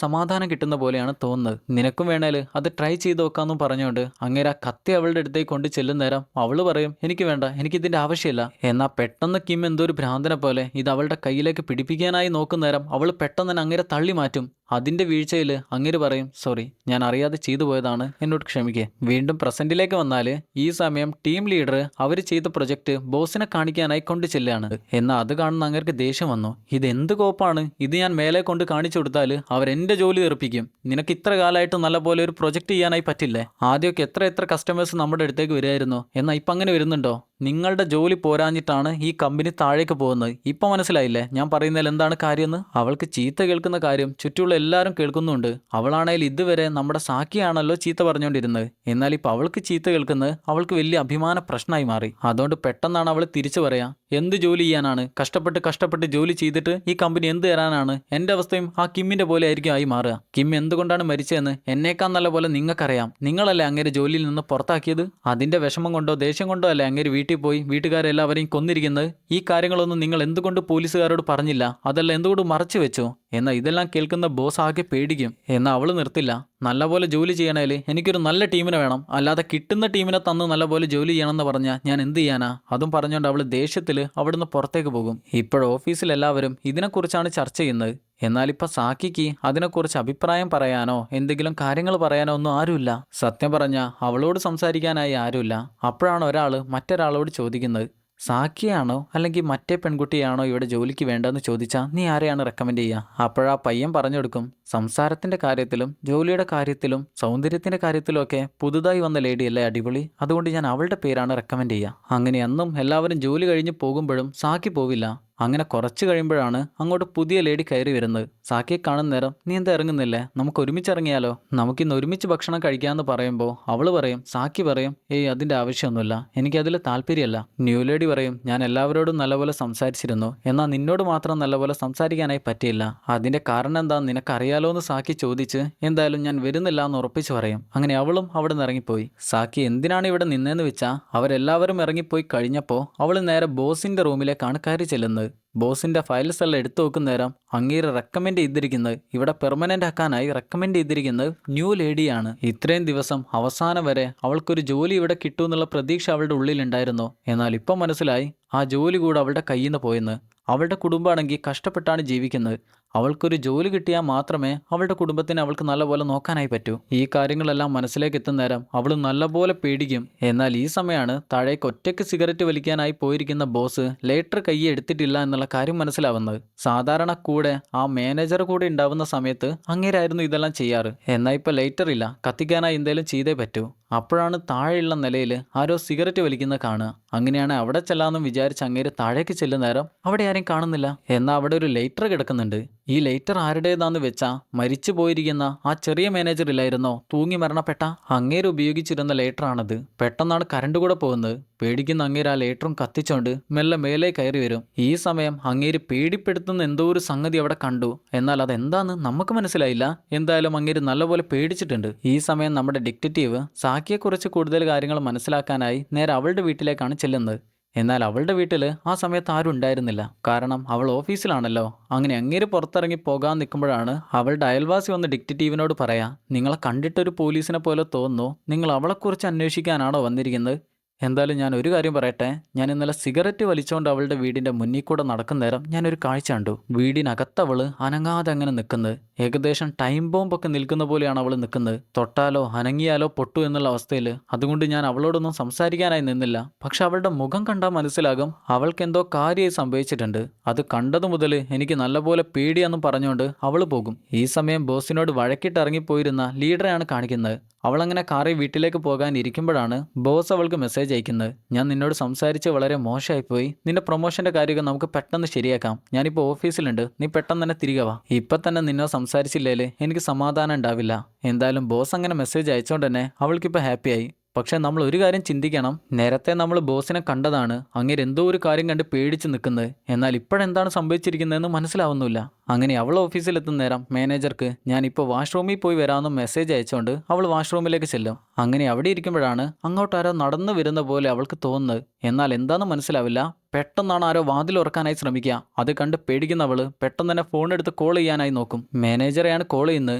സമാധാനം കിട്ടുന്ന പോലെയാണ് തോന്നുന്നത്. നിനക്കും വേണേൽ അത് ട്രൈ ചെയ്ത് നോക്കാമെന്നും പറഞ്ഞുകൊണ്ട് അങ്ങേര് ആ കത്തി അവളുടെ അടുത്തേക്ക് കൊണ്ട് ചെല്ലുന്ന നേരം അവള് പറയും, എനിക്ക് വേണ്ട, എനിക്കിതിൻ്റെ ആവശ്യമില്ല. എന്നാൽ പെട്ടെന്ന് കിം എന്തോ ഒരു ഭ്രാന്തനെ പോലെ ഇത് അവളുടെ കയ്യിലേക്ക് പിടിപ്പിക്കാനായി നോക്കുന്ന നേരം അവൾ പെട്ടെന്ന് അങ്ങേരെ തള്ളി മാറ്റും. അതിന്റെ വീഴ്ചയിൽ അങ്ങേര് പറയും, സോറി, ഞാൻ അറിയാതെ ചെയ്തു പോയതാണ്, എന്നോട് ക്ഷമിക്കുക. വീണ്ടും പ്രസന്റിലേക്ക് വന്നാൽ ഈ സമയം ടീം ലീഡർ അവർ ചെയ്ത പ്രൊജക്ട് ബോസിനെ കാണിക്കാനായി കൊണ്ട് ചെല്ലുകയാണ്. എന്നാൽ അത് കാണുന്ന അങ്ങേർക്ക് ദേഷ്യം വന്നു. ഇതെന്ത് കോപ്പാണ്, ഇത് ഞാൻ മേലെ കൊണ്ട് കാണിച്ചു കൊടുത്താൽ അവരെന്റെ ജോലി തീർപ്പിക്കും. നിനക്ക് ഇത്ര കാലമായിട്ട് നല്ലപോലെ ഒരു പ്രൊജക്ട് ചെയ്യാനായി പറ്റില്ലേ. ആദ്യമൊക്കെ എത്ര കസ്റ്റമേഴ്സ് നമ്മുടെ അടുത്തേക്ക് വരുമായിരുന്നു, എന്നാൽ ഇപ്പം അങ്ങനെ വരുന്നുണ്ടോ. നിങ്ങളുടെ ജോലി പോരാഞ്ഞിട്ടാണ് ഈ കമ്പനി താഴേക്ക് പോകുന്നത്. ഇപ്പം മനസ്സിലായില്ലേ ഞാൻ പറയുന്നതിൽ എന്താണ് കാര്യമെന്ന്. അവൾക്ക് ചീത്ത കേൾക്കുന്ന കാര്യം ചുറ്റുമുള്ള എല്ലാവരും കേൾക്കുന്നുണ്ട്. അവളാണെങ്കിൽ ഇതുവരെ നമ്മുടെ സാക്കിയാണല്ലോ ചീത്ത പറഞ്ഞുകൊണ്ടിരുന്നത്. എന്നാൽ ഇപ്പം അവൾക്ക് ചീത്ത കേൾക്കുന്നത് അവൾക്ക് വലിയ അഭിമാന പ്രശ്നമായി മാറി. അതുകൊണ്ട് പെട്ടെന്നാണ് അവൾ തിരിച്ചു പറയാ, എന്ത് ജോലി ചെയ്യാനാണ്, കഷ്ടപ്പെട്ട് ജോലി ചെയ്തിട്ട് ഈ കമ്പനി എന്ത് തരാനാണ്. എൻ്റെ അവസ്ഥയും ആ കിമ്മിന്റെ പോലെ ആയിരിക്കും ആയി മാറുക. കിം എന്തുകൊണ്ടാണ് മരിച്ചതെന്ന് എന്നേക്കാൾ നല്ല പോലെ നിങ്ങൾക്കറിയാം. നിങ്ങളല്ലേ അങ്ങേര് ജോലിയിൽ നിന്ന് പുറത്താക്കിയത്. അതിന്റെ വിഷമം കൊണ്ടോ ദേഷ്യം കൊണ്ടോ അല്ലേ അങ്ങേര് വീട്ടിൽ പോയി വീട്ടുകാരെല്ലാവരെയും കൊന്നിരിക്കുന്നത്. ഈ കാര്യങ്ങളൊന്നും നിങ്ങൾ എന്തുകൊണ്ട് പോലീസുകാരോട് പറഞ്ഞില്ല, അതല്ല എന്തുകൊണ്ട് മറച്ചു വെച്ചോ. എന്നാൽ ഇതെല്ലാം കേൾക്കുന്ന ബോസ് ആകെ പേടിക്കും. എന്നാൽ അവള് നിർത്തില്ല. നല്ലപോലെ ജോലി ചെയ്യണേൽ എനിക്കൊരു നല്ല ടീമിനെ വേണം, അല്ലാതെ കിട്ടുന്ന ടീമിനെ തന്ന് നല്ലപോലെ ജോലി ചെയ്യണമെന്ന് പറഞ്ഞാൽ ഞാൻ എന്ത് ചെയ്യാനാ. അതും പറഞ്ഞുകൊണ്ട് അവൾ ദേഷ്യത്തിൽ അവിടുന്ന് പുറത്തേക്ക് പോകും. ഇപ്പോൾ ഓഫീസിൽ എല്ലാവരും ഇതിനെക്കുറിച്ചാണ് ചർച്ച ചെയ്യുന്നത്. എന്നാലിപ്പോൾ സാക്കിക്ക് അതിനെക്കുറിച്ച് അഭിപ്രായം പറയാനോ എന്തെങ്കിലും കാര്യങ്ങൾ പറയാനോ ഒന്നും ആരുമില്ല. സത്യം പറഞ്ഞാൽ അവളോട് സംസാരിക്കാനായി ആരുമില്ല. അപ്പോഴാണ് ഒരാൾ മറ്റൊരാളോട് ചോദിക്കുന്നത്, സാക്കിയാണോ അല്ലെങ്കിൽ മറ്റേ പെൺകുട്ടിയാണോ ഇവിടെ ജോലിക്ക് വേണ്ടതെന്ന് ചോദിച്ചാൽ നീ ആരെയാണ് റെക്കമെൻഡ് ചെയ്യുക. അപ്പോഴാ പയ്യൻ പറഞ്ഞു കൊടുക്കും, സംസാരത്തിൻ്റെ കാര്യത്തിലും ജോലിയുടെ കാര്യത്തിലും സൗന്ദര്യത്തിൻ്റെ കാര്യത്തിലും ഒക്കെ പുതുതായി വന്ന ലേഡിയല്ലേ അടിപൊളി, അതുകൊണ്ട് ഞാൻ അവളുടെ പേരാണ് റെക്കമെൻഡ് ചെയ്യുക. അങ്ങനെ അന്നും എല്ലാവരും ജോലി കഴിഞ്ഞ് പോകുമ്പോഴും സാക്കി പോവില്ല. അങ്ങനെ കുറച്ച് കഴിയുമ്പോഴാണ് അങ്ങോട്ട് പുതിയ ലേഡി കയറി വരുന്നത്. സാക്കിയെ കാണുന്ന നേരം, നീ എന്താ ഇറങ്ങുന്നില്ലേ, നമുക്ക് ഒരുമിച്ച് ഇറങ്ങിയാലോ, നമുക്കിന്ന് ഒരുമിച്ച് ഭക്ഷണം കഴിക്കാമെന്ന് പറയുമ്പോൾ അവള് പറയും, സാക്കി പറയും, ഏയ് അതിൻ്റെ ആവശ്യമൊന്നുമില്ല, എനിക്കതിൽ താല്പര്യമല്ല. ന്യൂ ലേഡി പറയും, ഞാൻ എല്ലാവരോടും നല്ലപോലെ സംസാരിച്ചിരുന്നു, എന്നാൽ നിന്നോട് മാത്രം നല്ലപോലെ സംസാരിക്കാനായി പറ്റിയില്ല. അതിൻ്റെ കാരണം എന്താണെന്ന് നിനക്കറിയാലോ എന്ന് സാക്കി ചോദിച്ച് എന്തായാലും ഞാൻ വരുന്നില്ല എന്ന് ഉറപ്പിച്ച് പറയും. അങ്ങനെ അവളും അവിടെ നിന്ന് ഇറങ്ങിപ്പോയി. സാക്കി എന്തിനാണ് ഇവിടെ നിന്നേന്ന് വെച്ചാൽ അവരെല്ലാവരും ഇറങ്ങിപ്പോയി കഴിഞ്ഞപ്പോൾ അവൾ നേരെ ബോസിന്റെ റൂമിലേക്കാണ് കയറി ചെല്ലുന്നത്. ബോസിന്റെ ഫയൽസ് എല്ലാം എടുത്തു നോക്കുന്ന നേരം അങ്ങേര് റെക്കമെൻഡ് ചെയ്തിരിക്കുന്നത്, ഇവിടെ പെർമനന്റ് ആക്കാനായി റെക്കമെൻഡ് ചെയ്തിരിക്കുന്നത് ന്യൂ ലേഡിയാണ്. ഇത്രയും ദിവസം അവസാനം വരെ അവൾക്കൊരു ജോലി ഇവിടെ കിട്ടുമെന്നുള്ള പ്രതീക്ഷ അവളുടെ ഉള്ളിലുണ്ടായിരുന്നു. എന്നാൽ ഇപ്പം മനസ്സിലായി ആ ജോലി കൂടെ അവളുടെ കയ്യിൽ നിന്ന് പോയെന്ന്. അവളുടെ കുടുംബമാണെങ്കിൽ കഷ്ടപ്പെട്ടാണ് ജീവിക്കുന്നത്. അവൾക്കൊരു ജോലി കിട്ടിയാൽ മാത്രമേ അവളുടെ കുടുംബത്തിനെ അവൾക്ക് നല്ലപോലെ നോക്കാനായി പറ്റൂ. ഈ കാര്യങ്ങളെല്ലാം മനസ്സിലേക്ക് എത്തുന്ന നേരം അവൾ നല്ലപോലെ പേടിക്കും. എന്നാൽ ഈ സമയമാണ് താഴേക്ക് ഒറ്റയ്ക്ക് സിഗരറ്റ് വലിക്കാനായി പോയിരിക്കുന്ന ബോസ് ലൈറ്റർ കയ്യിൽ എടുത്തിട്ടില്ല എന്നുള്ള കാര്യം മനസ്സിലാവുന്നത്. സാധാരണ കൂടെ ആ മാനേജർ കൂടെ ഉണ്ടാവുന്ന സമയത്ത് അങ്ങേരായിരുന്നു ഇതെല്ലാം ചെയ്യാറ്. എന്നാൽ ഇപ്പൊ ലൈറ്റർ ഇല്ല, കത്തിക്കാനായി എന്തെങ്കിലും ചെയ്തേ പറ്റൂ. അപ്പോഴാണ് താഴെയുള്ള നിലയിൽ ആരോ സിഗരറ്റ് വലിക്കുന്ന കാണുക. അങ്ങനെയാണ് അവിടെ ചെല്ലാമെന്നും വിചാരിച്ച് അങ്ങേര് താഴേക്ക് ചെല്ലുന്ന നേരം അവിടെ ആരെയും കാണുന്നില്ല. എന്നാൽ അവിടെ ഒരു ലൈറ്റർ കിടക്കുന്നുണ്ട്. ഈ ലൈറ്റർ ആരുടേതാന്ന് വെച്ചാ മരിച്ചു പോയിരിക്കുന്ന ആ ചെറിയ മാനേജർ ഇല്ലായിരുന്നോ തൂങ്ങി മരണപ്പെട്ട, അങ്ങേര് ഉപയോഗിച്ചിരുന്ന ലൈറ്ററാണത്. പെട്ടെന്നാണ് കറണ്ട് കൂടെ പോകുന്നത്. പേടിക്കുന്ന അങ്ങേര് ആ ലൈറ്ററും കത്തിച്ചോണ്ട് മെല്ലെ മേലെ കയറി വരും. ഈ സമയം അങ്ങേര് പേടിപ്പെടുത്തുന്ന എന്തോ ഒരു സംഗതി അവിടെ കണ്ടു. എന്നാൽ അതെന്താന്ന് നമുക്ക് മനസ്സിലായില്ല. എന്തായാലും അങ്ങേര് നല്ലപോലെ പേടിച്ചിട്ടുണ്ട്. ഈ സമയം നമ്മുടെ ഡിറ്റക്റ്റീവ് സാക്കിയെക്കുറിച്ച് കൂടുതൽ കാര്യങ്ങൾ മനസ്സിലാക്കാനായി നേരെ അവളുടെ വീട്ടിലേക്കാണ് ചെല്ലുന്നത്. എന്നാൽ അവളുടെ വീട്ടിൽ ആ സമയത്ത് ആരും ഉണ്ടായിരുന്നില്ല. കാരണം അവൾ ഓഫീസിലാണല്ലോ. അങ്ങനെ അങ്ങേര് പുറത്തിറങ്ങി പോകാൻ നിൽക്കുമ്പോഴാണ് അവളുടെ അയൽവാസി വന്ന് ഡിറ്റക്റ്റീവിനോട് പറയാ, നിങ്ങളെ കണ്ടിട്ടൊരു പോലീസിനെ പോലെ തോന്നുന്നു, നിങ്ങൾ അവളെക്കുറിച്ച് അന്വേഷിക്കാനാണോ വന്നിരിക്കുന്നത്? എന്തായാലും ഞാൻ ഒരു കാര്യം പറയട്ടെ, ഞാൻ ഇന്നലെ സിഗരറ്റ് വലിച്ചുകൊണ്ട് അവളുടെ വീടിന്റെ മുന്നിൽ കൂടെ നടക്കുന്ന നേരം ഞാനൊരു കാഴ്ച കണ്ടു. വീടിനകത്തവള് അനങ്ങാതെ അങ്ങനെ നിൽക്കുന്നത്, ഏകദേശം ടൈം ബോംബൊക്കെ നിൽക്കുന്ന പോലെയാണ് അവൾ നിൽക്കുന്നത്. തൊട്ടാലോ അനങ്ങിയാലോ പൊട്ടു എന്നുള്ള അവസ്ഥയിൽ. അതുകൊണ്ട് ഞാൻ അവളോടൊന്നും സംസാരിക്കാനായി നിന്നില്ല. പക്ഷെ അവളുടെ മുഖം കണ്ടാൽ മനസ്സിലാകും അവൾക്ക് എന്തോ കാര്യമായി സംഭവിച്ചിട്ടുണ്ട്. അത് കണ്ടതു മുതൽ എനിക്ക് നല്ലപോലെ പേടിയാന്നും പറഞ്ഞുകൊണ്ട് അവൾ പോകും. ഈ സമയം ബോസിനോട് വഴക്കിട്ടിറങ്ങിപ്പോയിരുന്ന ലീഡറെയാണ് കാണിക്കുന്നത്. അവളങ്ങനെ കാറിൽ വീട്ടിലേക്ക് പോകാൻ ഇരിക്കുമ്പോഴാണ് ബോസ് അവൾക്ക് മെസ്സേജ് അയക്കുന്നത്. ഞാൻ നിന്നോട് സംസാരിച്ച് വളരെ മോശമായിപ്പോയി. നിന്റെ പ്രൊമോഷന്റെ കാര്യമൊക്കെ നമുക്ക് പെട്ടെന്ന് ശരിയാക്കാം. ഞാനിപ്പോൾ ഓഫീസിലുണ്ട്, നീ പെട്ടെന്ന് തന്നെ തിരികെ വാ. ഇപ്പം തന്നെ നിന്നോ സംസാരിച്ചില്ലേല് എനിക്ക് സമാധാനം ഉണ്ടാവില്ല. എന്തായാലും ബോസ് അങ്ങനെ മെസ്സേജ് അയച്ചോണ്ട് തന്നെ അവൾക്കിപ്പോൾ ഹാപ്പിയായി. പക്ഷെ നമ്മൾ ഒരു കാര്യം ചിന്തിക്കണം. നേരത്തെ നമ്മൾ ബോസിനെ കണ്ടതാണ്. അങ്ങേര് എന്തോ ഒരു കാര്യം കണ്ട് പേടിച്ച് നിൽക്കുന്നത്. എന്നാൽ ഇപ്പോഴെന്താണ് സംഭവിച്ചിരിക്കുന്നതെന്ന് മനസ്സിലാവുന്നില്ല. അങ്ങനെ അവൾ ഓഫീസിലെത്തുന്ന നേരം മാനേജർക്ക് ഞാനിപ്പോൾ വാഷ്റൂമിൽ പോയി വരാമെന്ന് മെസ്സേജ് അയച്ചുകൊണ്ട് അവൾ വാഷ്റൂമിലേക്ക് ചെല്ലും. അങ്ങനെ അവിടെ ഇരിക്കുമ്പോഴാണ് അങ്ങോട്ടാരോ നടന്നു വരുന്ന പോലെ അവൾക്ക് തോന്നുന്നത്. എന്നാൽ എന്താണെന്ന് മനസ്സിലാവില്ല. പെട്ടെന്നാണ് ആരോ വാതിൽ ഉറക്കാനായി ശ്രമിക്കുക. അത് കണ്ട് പേടിക്കുന്നവള് പെട്ടെന്ന് തന്നെ ഫോൺ എടുത്ത് കോൾ ചെയ്യാനായി നോക്കും. മാനേജറെയാണ് കോൾ ചെയ്യുന്നത്.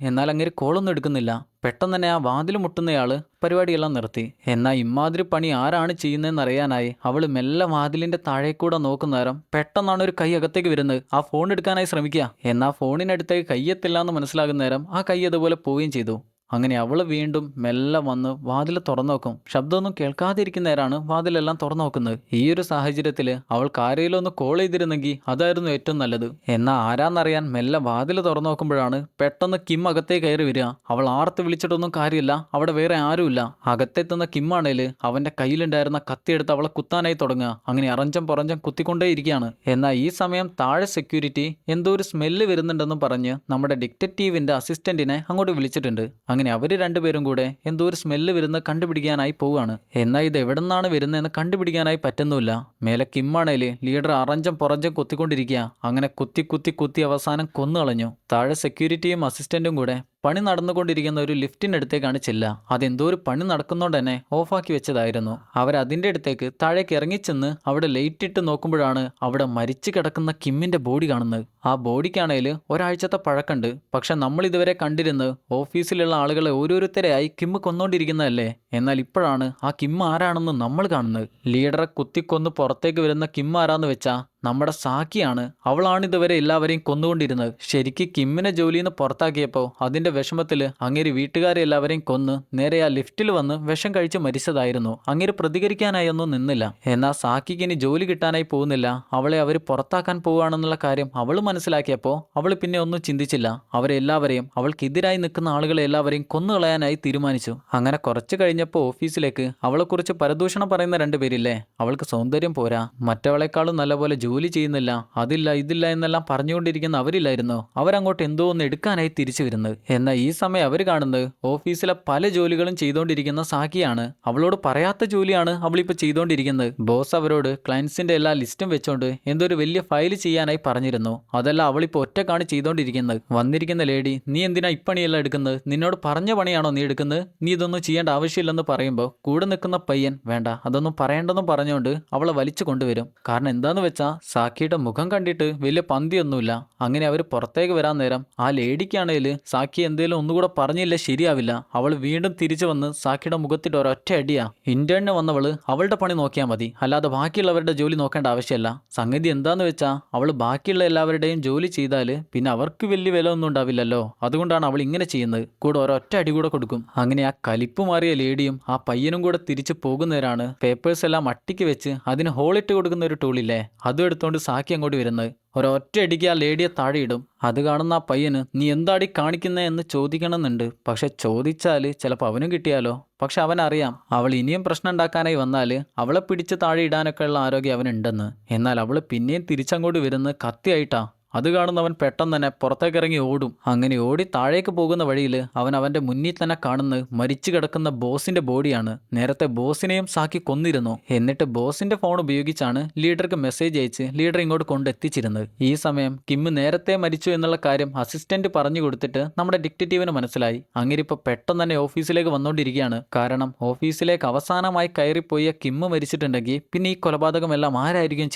എന്നാൽ അങ്ങനെ കോളൊന്നും എടുക്കുന്നില്ല. പെട്ടെന്ന് തന്നെ ആ വാതിൽ മുട്ടുന്നയാള് പരിപാടിയെല്ലാം നിർത്തി. എന്നാൽ ഇമാതിരി പണി ആരാണ് ചെയ്യുന്നതെന്ന് അറിയാനായി അവള് മെല്ലെ വാതിലിന്റെ താഴേക്കൂടെ നോക്കുന്ന നേരം പെട്ടെന്നാണ് ഒരു കൈ അകത്തേക്ക് വരുന്നത്. ആ ഫോൺ എടുക്കാനായി ശ്രമിക്കുക. എന്നാൽ ഫോണിനടുത്തേക്ക് കയ്യെത്തില്ല എന്ന് മനസ്സിലാകുന്ന നേരം ആ കൈ അതുപോലെ പോവുകയും ചെയ്തു. അങ്ങനെ അവൾ വീണ്ടും മെല്ലെ വന്ന് വാതിൽ തുറന്നു നോക്കും. ശബ്ദമൊന്നും കേൾക്കാതിരിക്കുന്ന നേരാണ് വാതിലെല്ലാം തുറന്നു നോക്കുന്നത്. ഈ ഒരു സാഹചര്യത്തിൽ അവൾ ആരെയിലൊന്ന് കോൾ ചെയ്തിരുന്നെങ്കിൽ അതായിരുന്നു ഏറ്റവും നല്ലത്. എന്നാൽ ആരാന്നറിയാൻ മെല്ലെ വാതിൽ തുറന്നു നോക്കുമ്പോഴാണ് പെട്ടെന്ന് കിം അകത്തേ കയറി വരിക. അവൾ ആർത്ത് വിളിച്ചിട്ടൊന്നും കാര്യമില്ല, അവിടെ വേറെ ആരുമില്ല. അകത്തെത്തുന്ന കിമ്മാണേല് അവന്റെ കയ്യിലുണ്ടായിരുന്ന കത്തിയെടുത്ത് അവളെ കുത്താനായി തുടങ്ങുക. അങ്ങനെ അറഞ്ചം പുറഞ്ചം കുത്തിക്കൊണ്ടേയിരിക്കുകയാണ്. എന്നാൽ ഈ സമയം താഴെ സെക്യൂരിറ്റി എന്തോ ഒരു സ്മെല്ല് വരുന്നുണ്ടെന്ന് പറഞ്ഞ് നമ്മുടെ ഡിറ്റക്റ്റീവിന്റെ അസിസ്റ്റന്റിനെ അങ്ങോട്ട് വിളിച്ചിട്ടുണ്ട്. അങ്ങനെ അവർ രണ്ടുപേരും കൂടെ എന്തോ ഒരു സ്മെല്ല് വരുന്നത് കണ്ടുപിടിക്കാനായി പോവുകയാണ്. എന്നാൽ ഇത് എവിടെ നിന്നാണ് വരുന്നതെന്ന് കണ്ടുപിടിക്കാനായി പറ്റുന്നില്ല. മേലെ കിമ്മാണേല് ലീഡർ അറഞ്ചം പുറഞ്ചം കൊത്തിക്കൊണ്ടിരിക്കുക. അങ്ങനെ കുത്തി കുത്തി കുത്തി അവസാനം കൊന്നുകളഞ്ഞു. താഴെ സെക്യൂരിറ്റിയും അസിസ്റ്റന്റും കൂടെ പണി നടന്നുകൊണ്ടിരിക്കുന്ന ഒരു ലിഫ്റ്റിനടുത്തേക്കാണ് ചെല്ലുക. അതെന്തോ ഒരു പണി നടക്കുന്നതുകൊണ്ട് തന്നെ ഓഫാക്കി വെച്ചതായിരുന്നു. അവരതിൻ്റെ അടുത്തേക്ക് താഴേക്ക് ഇറങ്ങിച്ചെന്ന് അവിടെ ലൈറ്റ് ഇട്ട് നോക്കുമ്പോഴാണ് അവിടെ മരിച്ചു കിടക്കുന്ന കിമ്മിന്റെ ബോഡി കാണുന്നത്. ആ ബോഡിക്കാണേൽ ഒരാഴ്ചത്തെ പഴക്കമുണ്ട്. പക്ഷെ നമ്മൾ ഇതുവരെ കണ്ടിരുന്ന് ഓഫീസിലുള്ള ആളുകളെ ഓരോരുത്തരെയായി കിമ്മ് കൊന്നുകൊണ്ടിരിക്കുന്നതല്ലേ. എന്നാൽ ഇപ്പോഴാണ് ആ കിമ്മ് ആരാണെന്ന് നമ്മൾ കാണുന്നത്. ലീഡറെ കുത്തിക്കൊന്ന് പുറത്തേക്ക് വരുന്ന കിമ്മ് ആരാന്ന് വെച്ചാ നമ്മുടെ സാക്കിയാണ്. അവളാണ് ഇതുവരെ എല്ലാവരെയും കൊന്നുകൊണ്ടിരുന്നത്. ശരിക്ക് കിമ്മിനെ ജോലിയിൽ നിന്ന് പുറത്താക്കിയപ്പോൾ അതിന്റെ വിഷമത്തിൽ അങ്ങേര് വീട്ടുകാരെ എല്ലാവരെയും കൊന്ന് നേരെ ആ ലിഫ്റ്റിൽ വന്ന് വിഷം കഴിച്ച് മരിച്ചതായിരുന്നു. അങ്ങേര് പ്രതികരിക്കാനായി ഒന്നും നിന്നില്ല. എന്നാൽ സാക്കിക്ക് ഇനി ജോലി കിട്ടാനായി പോകുന്നില്ല, അവളെ അവർ പുറത്താക്കാൻ പോവുകയാണെന്നുള്ള കാര്യം അവൾ മനസ്സിലാക്കിയപ്പോൾ അവൾ പിന്നെ ഒന്നും ചിന്തിച്ചില്ല. അവരെല്ലാവരെയും അവൾക്കെതിരായി നിൽക്കുന്ന ആളുകളെ എല്ലാവരെയും കൊന്നുകളയാനായി തീരുമാനിച്ചു. അങ്ങനെ കുറച്ച് കഴിഞ്ഞപ്പോൾ ഓഫീസിലേക്ക് അവളെക്കുറിച്ച് പരദൂഷണം പറയുന്ന രണ്ടുപേരില്ലേ, അവൾക്ക് സൗന്ദര്യം പോരാ, മറ്റവളെക്കാളും നല്ലപോലെ ജോലി ചെയ്യുന്നില്ല, അതില്ല ഇതില്ല എന്നെല്ലാം പറഞ്ഞുകൊണ്ടിരിക്കുന്ന അവരില്ലായിരുന്നു. അവരങ്ങോട്ട് എന്തോ ഒന്ന് എടുക്കാനായി തിരിച്ചു വരുന്നത്. എന്നാൽ ഈ സമയം അവർ കാണുന്നത് ഓഫീസിലെ പല ജോലികളും ചെയ്തുകൊണ്ടിരിക്കുന്ന സാക്കിയാണ്. അവളോട് പറയാത്ത ജോലിയാണ് അവളിപ്പോൾ ചെയ്തുകൊണ്ടിരിക്കുന്നത്. ബോസ് അവരോട് ക്ലയൻസിന്റെ എല്ലാ ലിസ്റ്റും വെച്ചോണ്ട് എന്തോ ഒരു വലിയ ഫയൽ ചെയ്യാനായി പറഞ്ഞിരുന്നു. അതെല്ലാം അവളിപ്പോൾ ഒറ്റക്കാണ് ചെയ്തുകൊണ്ടിരിക്കുന്നത്. വന്നിരിക്കുന്ന ലേഡി, നീ എന്തിനാ ഇപ്പണിയെല്ലാം എടുക്കുന്നത്? നിന്നോട് പറഞ്ഞ പണിയാണോ നീ എടുക്കുന്നത്? നീ ഇതൊന്നും ചെയ്യേണ്ട ആവശ്യമില്ലെന്ന് പറയുമ്പോൾ കൂടെ നിൽക്കുന്ന പയ്യൻ വേണ്ട അതൊന്നും പറയേണ്ടെന്നും പറഞ്ഞുകൊണ്ട് അവളെ വലിച്ചു കൊണ്ടുവരും. കാരണം എന്താന്ന് വെച്ചാൽ സാക്കിയുടെ മുഖം കണ്ടിട്ട് വലിയ പന്തിയൊന്നുമില്ല. അങ്ങനെ അവർ പുറത്തേക്ക് വരാൻ നേരം ആ ലേഡിക്കാണേൽ സാക്കി എന്തേലും ഒന്നുകൂടെ പറഞ്ഞില്ല ശരിയാവില്ല. അവൾ വീണ്ടും തിരിച്ചു വന്ന് സാക്കിയുടെ മുഖത്തിട്ട് ഒരൊറ്റ അടിയാ. ഇന്റേണിന് വന്നവള് അവളുടെ പണി നോക്കിയാൽ മതി, അല്ലാതെ ബാക്കിയുള്ളവരുടെ ജോലി നോക്കേണ്ട ആവശ്യമില്ല. സംഗതി എന്താന്ന് വെച്ചാൽ അവൾ ബാക്കിയുള്ള എല്ലാവരുടെയും ജോലി ചെയ്താൽ പിന്നെ അവർക്ക് വലിയ വില ഒന്നും ഉണ്ടാവില്ലല്ലോ. അതുകൊണ്ടാണ് അവൾ ഇങ്ങനെ ചെയ്യുന്നത്. കൂടെ ഒരൊറ്റ അടി കൂടെ കൊടുക്കും. അങ്ങനെ ആ കലിപ്പ് മാറിയ ലേഡിയും ആ പയ്യനും കൂടെ തിരിച്ചു പോകുന്നവരാണ് പേപ്പേഴ്സ് എല്ലാം അട്ടിക്ക് വെച്ച് അതിന് ഹോളിട്ട് കൊടുക്കുന്ന ഒരു ടൂളില്ലേ, അതും എടുത്തോണ്ട് സാക്കി അങ്ങോട്ട് വരുന്നത്. ഒരൊറ്റ അടിക്ക് ആ ലേഡിയെ താഴെയിടും. അത് കാണുന്ന ആ പയ്യന് നീ എന്താടി കാണിക്കുന്നേ എന്ന് ചോദിക്കണമെന്നുണ്ട്. പക്ഷെ ചോദിച്ചാൽ ചിലപ്പോൾ അവനും കിട്ടിയാലോ. പക്ഷെ അവനറിയാം അവൾ ഇനിയും പ്രശ്നം ഉണ്ടാക്കാനായി വന്നാൽ അവളെ പിടിച്ച് താഴെ ഇടാനൊക്കെ ഉള്ള ആരോഗ്യം അവനുണ്ടെന്ന്. എന്നാൽ അവൾ പിന്നെയും തിരിച്ചങ്ങോട്ട് വരുന്നത് കത്തിയായിട്ടാ. അത് കാണുന്നവൻ പെട്ടെന്ന് തന്നെ പുറത്തേക്കിറങ്ങി ഓടും. അങ്ങനെ ഓടി താഴേക്ക് പോകുന്ന വഴിയിൽ അവൻ അവൻ്റെ മുന്നിൽ തന്നെ കാണുന്നത് മരിച്ചു കിടക്കുന്ന ബോസിന്റെ ബോഡിയാണ്. നേരത്തെ ബോസിനെയും സാക്കി കൊന്നിരുന്നു. എന്നിട്ട് ബോസിന്റെ ഫോൺ ഉപയോഗിച്ചാണ് ലീഡർക്ക് മെസ്സേജ് അയച്ച് ലീഡർ ഇങ്ങോട്ട് കൊണ്ടെത്തിച്ചിരുന്നത്. ഈ സമയം കിം നേരത്തെ മരിച്ചു എന്നുള്ള കാര്യം അസിസ്റ്റന്റ് പറഞ്ഞു കൊടുത്തിട്ട് നമ്മുടെ ഡിറ്റക്റ്റീവിന് മനസ്സിലായി. അങ്ങനെ ഇപ്പോൾ പെട്ടെന്ന് തന്നെ ഓഫീസിലേക്ക് വന്നുകൊണ്ടിരിക്കുകയാണ്. കാരണം ഓഫീസിലേക്ക് അവസാനമായി കയറിപ്പോയ കിം മരിച്ചിട്ടുണ്ടെങ്കിൽ പിന്നെ ഈ കൊലപാതകമെല്ലാം ആരായിരിക്കും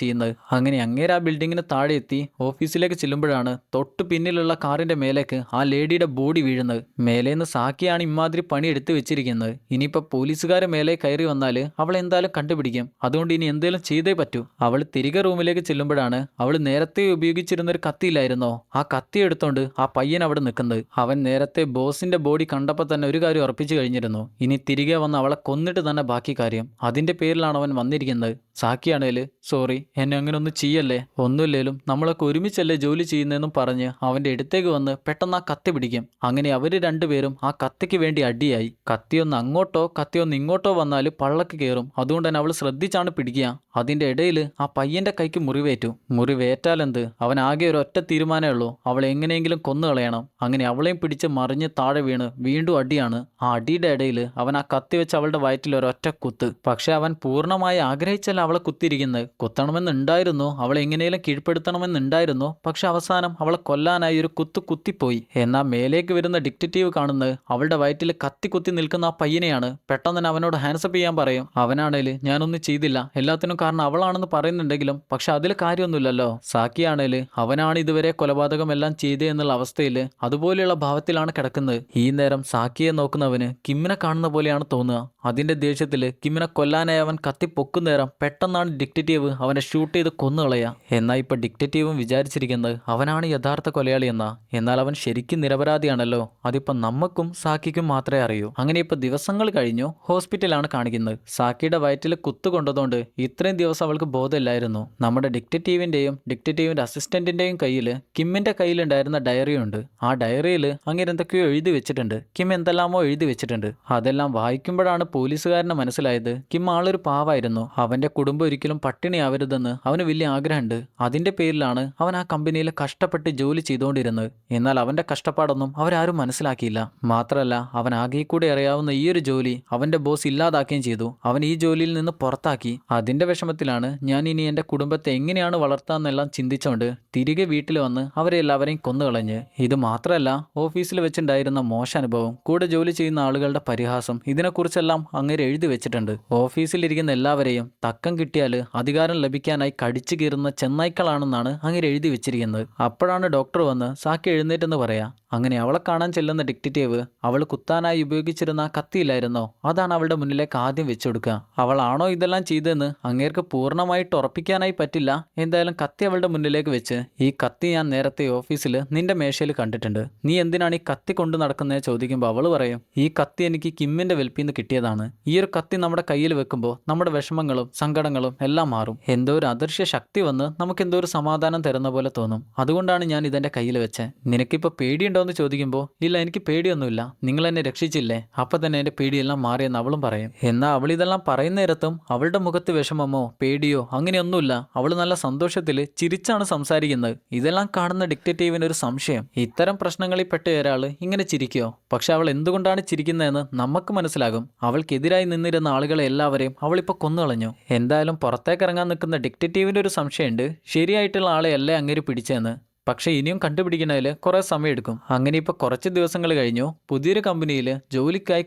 ചെയ്യുന്നത്. അങ്ങനെ അങ്ങേര് ആ ബിൽഡിങ്ങിന് താഴെ എത്തി ഓഫീസിലേക്ക് ചെല്ലുമ്പോഴാണ് തൊട്ട് പിന്നിലുള്ള കാറിന്റെ മേലേക്ക് ആ ലേഡിയുടെ ബോഡി വീഴുന്നത്. മേലേന്ന് സാക്കിയാണ് ഇമാതിരി പണി എടുത്തു വെച്ചിരിക്കുന്നത്. ഇനിയിപ്പോൾ പോലീസുകാരെ മേലെ കയറി വന്നാൽ അവൾ എന്തായാലും കണ്ടുപിടിക്കും. അതുകൊണ്ട് ഇനി എന്തെങ്കിലും ചെയ്തേ പറ്റൂ. അവൾ തിരികെ റൂമിലേക്ക് ചെല്ലുമ്പോഴാണ് അവൾ നേരത്തെ ഉപയോഗിച്ചിരുന്ന ഒരു കത്തിയില്ലായിരുന്നോ, ആ കത്തി എടുത്തോണ്ട് ആ പയ്യൻ അവിടെ നിൽക്കുന്നത്. അവൻ നേരത്തെ ബോസിന്റെ ബോഡി കണ്ടപ്പോൾ തന്നെ ഒരു കാര്യം ഉറപ്പിച്ചു കഴിഞ്ഞിരുന്നു. ഇനി തിരികെ വന്ന് അവളെ കൊന്നിട്ട് തന്നെ ബാക്കി കാര്യം. അതിന്റെ പേരിലാണ് അവൻ വന്നിരിക്കുന്നത്. സാക്കിയാണേല് സോറി, എന്നെ അങ്ങനെ ഒന്നും ചെയ്യല്ലേ, ഒന്നുമില്ലേലും നമ്മളൊക്കെ ഒരുമിച്ചല്ലേ ജോലി ചെയ്യുന്നതെന്നും പറഞ്ഞ് അവന്റെ അടുത്തേക്ക് വന്ന് പെട്ടെന്ന് ആ കത്തി പിടിക്കും. അങ്ങനെ അവര് രണ്ടുപേരും ആ കത്തിക്ക് വേണ്ടി അടിയായി. കത്തിയൊന്ന് അങ്ങോട്ടോ കത്തിയൊന്ന് ഇങ്ങോട്ടോ വന്നാൽ പള്ളക്ക് കയറും. അതുകൊണ്ട് തന്നെ അവൾ ശ്രദ്ധിച്ചാണ് പിടിക്കുക. അതിന്റെ ഇടയിൽ ആ പയ്യന്റെ കൈക്ക് മുറിവേറ്റു. മുറിവേറ്റാലെന്ത്, അവൻ ആകെ ഒരു ഒറ്റ തീരുമാനമേ ഉള്ളൂ, അവളെ എങ്ങനെയെങ്കിലും കൊന്നു കളയണം. അങ്ങനെ അവളെയും പിടിച്ച് മറിഞ്ഞ് താഴെ വീണ് വീണ്ടും അടിയാണ്. ആ അടിയുടെ ഇടയിൽ അവൻ ആ കത്തി വെച്ച് അവളുടെ വയറ്റിൽ ഒരൊറ്റ കുത്ത്. പക്ഷെ അവൻ പൂർണ്ണമായി ആഗ്രഹിച്ചല്ല അവളെ കുത്തിയിരിക്കുന്നത്. കുത്തണമെന്നുണ്ടായിരുന്നു, അവളെ എങ്ങനെയും കീഴ്പ്പെടുത്തണമെന്നുണ്ടായിരുന്നു. പക്ഷെ അവസാനം അവളെ കൊല്ലാനായി ഒരു കുത്തിപ്പോയി. എന്നാൽ മേലേക്ക് വരുന്ന ഡിറ്റക്റ്റീവ് കാണുന്നത് അവളുടെ വയറ്റിൽ കത്തി കുത്തി നിൽക്കുന്ന ആ പയ്യനെയാണ്. പെട്ടെന്ന് തന്നെ അവനോട് ഹാൻഡ്സപ്പ് ചെയ്യാൻ പറയും. അവനാണേല് ഞാനൊന്നും ചെയ്തില്ല, എല്ലാത്തിനും കാരണം അവളാണെന്ന് പറയുന്നുണ്ടെങ്കിലും പക്ഷെ അതിൽ കാര്യമൊന്നുമില്ലല്ലോ. സാക്കിയാണേല് അവനാണ് ഇതുവരെ കൊലപാതകം എല്ലാം ചെയ്തേ എന്നുള്ള അവസ്ഥയിൽ അതുപോലെയുള്ള ഭാവത്തിലാണ് കിടക്കുന്നത്. ഈ നേരം സാക്കിയെ നോക്കുന്നവന് കിമ്മിനെ കാണുന്ന പോലെയാണ് തോന്നുക. അതിന്റെ ദേഷ്യത്തിൽ കിമ്മിനെ കൊല്ലാനായി അവൻ കത്തി പൊക്കുന്നേരം പെട്ടെന്നാണ് ഡിറ്റക്റ്റീവ് അവനെ ഷൂട്ട് ചെയ്ത് കൊന്നുകളയുക. എന്നാൽ ഇപ്പൊ ഡിറ്റക്റ്റീവും വിചാരിച്ചിരിക്കുന്നത് അവനാണ് യഥാർത്ഥ കൊലയാളി എന്നാ. എന്നാൽ അവൻ ശരിക്കും നിരപരാധിയാണല്ലോ. അതിപ്പോ നമുക്കും സാക്കിക്കും മാത്രമേ അറിയൂ. അങ്ങനെ ഇപ്പൊ ദിവസങ്ങൾ കഴിഞ്ഞു ഹോസ്പിറ്റലാണ് കാണിക്കുന്നത്. സാക്കിയുടെ വയറ്റിൽ കുത്തുകൊണ്ടതുകൊണ്ട് ഇത്രയും ദിവസം അവൾക്ക് ബോധമില്ലായിരുന്നു. നമ്മുടെ ഡിറ്റക്റ്റീവിന്റെ അസിസ്റ്റന്റിന്റെയും കയ്യിൽ കിമ്മിന്റെ കയ്യിലുണ്ടായിരുന്ന ഡയറിയുണ്ട്. ആ ഡയറിയിൽ അങ്ങനെ എന്തൊക്കെയോ എഴുതി വെച്ചിട്ടുണ്ട്. കിം എന്തെല്ലാമോ എഴുതി വെച്ചിട്ടുണ്ട്. അതെല്ലാം വായിക്കുമ്പോഴാണ് പോലീസുകാരന് മനസ്സിലായത് കിം ആളൊരു പാവായിരുന്നു. അവന്റെ കുടുംബം ഒരിക്കലും പട്ടിണിയാവരുതെന്ന് അവന് വലിയ ആഗ്രഹമുണ്ട്. അതിന്റെ പേരിലാണ് അവൻ ആ കമ്പനിയിൽ കഷ്ടപ്പെട്ട് ജോലി ചെയ്തുകൊണ്ടിരുന്നത്. എന്നാൽ അവന്റെ കഷ്ടപ്പാടൊന്നും അവരാരും മനസ്സിലാക്കിയില്ല. മാത്രമല്ല അവൻ ആകെ കൂടെ അറിയാവുന്ന ഈ ഒരു ജോലി അവന്റെ ബോസ് ഇല്ലാതാക്കുകയും ചെയ്തു. അവൻ ഈ ജോലിയിൽ നിന്ന് പുറത്താക്കി. അതിന്റെ വിഷമത്തിലാണ് ഞാൻ ഇനി എന്റെ കുടുംബത്തെ എങ്ങനെയാണ് വളർത്താന്നെല്ലാം ചിന്തിച്ചുകൊണ്ട് തിരികെ വീട്ടിൽ വന്ന് അവരെ എല്ലാവരെയും കൊന്നുകളഞ്ഞ്. ഇത് മാത്രമല്ല ഓഫീസിൽ വെച്ചുണ്ടായിരുന്ന മോശ അനുഭവം, കൂടെ ജോലി ചെയ്യുന്ന ആളുകളുടെ പരിഹാസം, ഇതിനെക്കുറിച്ചെല്ലാം അങ്ങനെ എഴുതി വെച്ചിട്ടുണ്ട്. ഓഫീസിലിരിക്കുന്ന എല്ലാവരെയും തക്കം കിട്ടിയാൽ അധികാരം ലഭിക്കാനായി കടിച്ചു കീറുന്ന ചെന്നായ്ക്കളാണെന്നാണ് അങ്ങനെ എഴുതി വെച്ചിരിക്കുന്നത്. അപ്പോഴാണ് ഡോക്ടർ വന്ന് സാക്കി എഴുന്നേറ്റെന്ന് പറയാ. അങ്ങനെ അവളെ കാണാൻ ചെല്ലുന്ന ഡിറ്റക്റ്റീവ് അവൾ കുത്താനായി ഉപയോഗിച്ചിരുന്ന ആ കത്തിയില്ലായിരുന്നോ, അതാണ് അവളുടെ മുന്നിലേക്ക് ആദ്യം വെച്ചുകൊടുക്കുക. അവളാണോ ഇതെല്ലാം ചെയ്തതെന്ന് അങ്ങേർക്ക് പൂർണ്ണമായിട്ട് ഉറപ്പിക്കാനായി പറ്റില്ല. എന്തായാലും കത്തി അവളുടെ മുന്നിലേക്ക് വെച്ച് ഈ കത്തി ഞാൻ നേരത്തെ ഓഫീസിൽ നിന്റെ മേശയിൽ കണ്ടിട്ടുണ്ട്, നീ എന്തിനാണ് ഈ കത്തി കൊണ്ട് നടക്കുന്നത് ചോദിക്കുമ്പോൾ അവൾ പറയും ഈ കത്തി എനിക്ക് കിമ്മിന്റെ വെൽപ്പിന്ന് കിട്ടിയതാണ്. ഈ ഒരു കത്തി നമ്മുടെ കയ്യിൽ വെക്കുമ്പോൾ നമ്മുടെ വിഷമങ്ങളും സങ്കടങ്ങളും എല്ലാം മാറും. എന്തോ ഒരു അദൃശ്യ ശക്തി വന്ന് നമുക്ക് എന്തോ ഒരു സമാധാനം തരുന്ന പോലെ തോന്നും. അതുകൊണ്ടാണ് ഞാൻ ഇതെന്റെ കയ്യിൽ വെച്ചത്. നിനക്കിപ്പോൾ പേടിയുണ്ടോ എന്ന് ചോദിക്കുമ്പോൾ ഇല്ല, എനിക്ക് പേടിയൊന്നുമില്ല, നിങ്ങൾ എന്നെ രക്ഷിച്ചില്ലേ. അപ്പൊ തന്നെ എന്റെ പേടിയെല്ലാം മാറിയെന്ന് അവളും പറയും. എന്നാൽ അവൾ ഇതെല്ലാം പറയുന്ന നേരത്തും അവളുടെ മുഖത്ത് വിഷമമോ പേടിയോ അങ്ങനെയൊന്നുമില്ല. അവൾ നല്ല സന്തോഷത്തിൽ ചിരിച്ചാണ് സംസാരിക്കുന്നത്. ഇതെല്ലാം കാണുന്ന ഡിറ്റക്റ്റീവിന് ഒരു സംശയം, ഇത്തരം പ്രശ്നങ്ങളിൽ പെട്ട ഒരാൾ ഇങ്ങനെ ചിരിക്കോ? പക്ഷെ അവൾ എന്തുകൊണ്ടാണ് ചിരിക്കുന്നതെന്ന് നമുക്ക് മനസ്സിലാകും. അവൾക്കെതിരായി നിന്നിരുന്ന ആളുകളെ എല്ലാവരെയും അവളിപ്പോൾ കൊന്നുകളഞ്ഞു. എന്തായാലും പുറത്തേക്ക് ഇറങ്ങാൻ നിൽക്കുന്ന ഡിറ്റക്റ്റീവിന്റെ ഒരു സംശയമുണ്ട്, ശരിയായിട്ടുള്ള ആളെ അല്ലേ അങ്ങേര് പിടിച്ചതെന്ന്. പക്ഷെ ഇനിയും കണ്ടുപിടിക്കുന്നതിൽ കുറേ സമയമെടുക്കും. അങ്ങനെ ഇപ്പോൾ കുറച്ച് ദിവസങ്ങൾ കഴിഞ്ഞു. പുതിയൊരു കമ്പനിയിൽ ജോലിക്കായി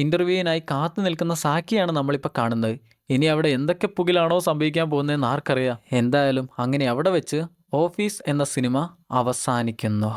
ഇന്റർവ്യൂവിനായി കാത്തു നിൽക്കുന്ന സാക്കിയാണ് നമ്മളിപ്പോൾ കാണുന്നത്. ഇനി അവിടെ എന്തൊക്കെ പുകിലാണോ സംഭവിക്കാൻ പോകുന്നതെന്ന് ആർക്കറിയാം. എന്തായാലും അങ്ങനെ അവിടെ വെച്ച് ഓഫീസ് എന്ന സിനിമ അവസാനിക്കുന്നു.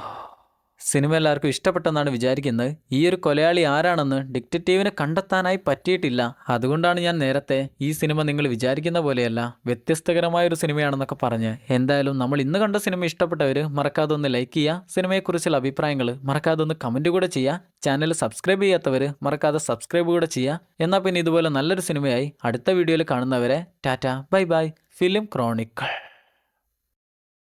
സിനിമ എല്ലാവർക്കും ഇഷ്ടപ്പെട്ടെന്നാണ് വിചാരിക്കുന്നത്. ഈ ഒരു കൊലയാളി ആരാണെന്ന് ഡിറ്റക്റ്റീവിന് കണ്ടെത്താനായി പറ്റിയിട്ടില്ല. അതുകൊണ്ടാണ് ഞാൻ നേരത്തെ ഈ സിനിമ നിങ്ങൾ വിചാരിക്കുന്ന പോലെയല്ല, വ്യത്യസ്തകരമായ ഒരു സിനിമയാണെന്നൊക്കെ പറഞ്ഞ്. എന്തായാലും നമ്മൾ ഇന്ന് കണ്ട സിനിമ ഇഷ്ടപ്പെട്ടവർ മറക്കാതെ ഒന്ന് ലൈക്ക് ചെയ്യുക. സിനിമയെക്കുറിച്ചുള്ള അഭിപ്രായങ്ങൾ മറക്കാതെ ഒന്ന് കമൻറ്റ് കൂടെ ചെയ്യുക. ചാനൽ സബ്സ്ക്രൈബ് ചെയ്യാത്തവർ മറക്കാതെ സബ്സ്ക്രൈബ് കൂടെ ചെയ്യുക. എന്നാൽ പിന്നെ ഇതുപോലെ നല്ലൊരു സിനിമയായി അടുത്ത വീഡിയോയിൽ കാണുന്നവരെ Tata bye bye. Film Chronicle.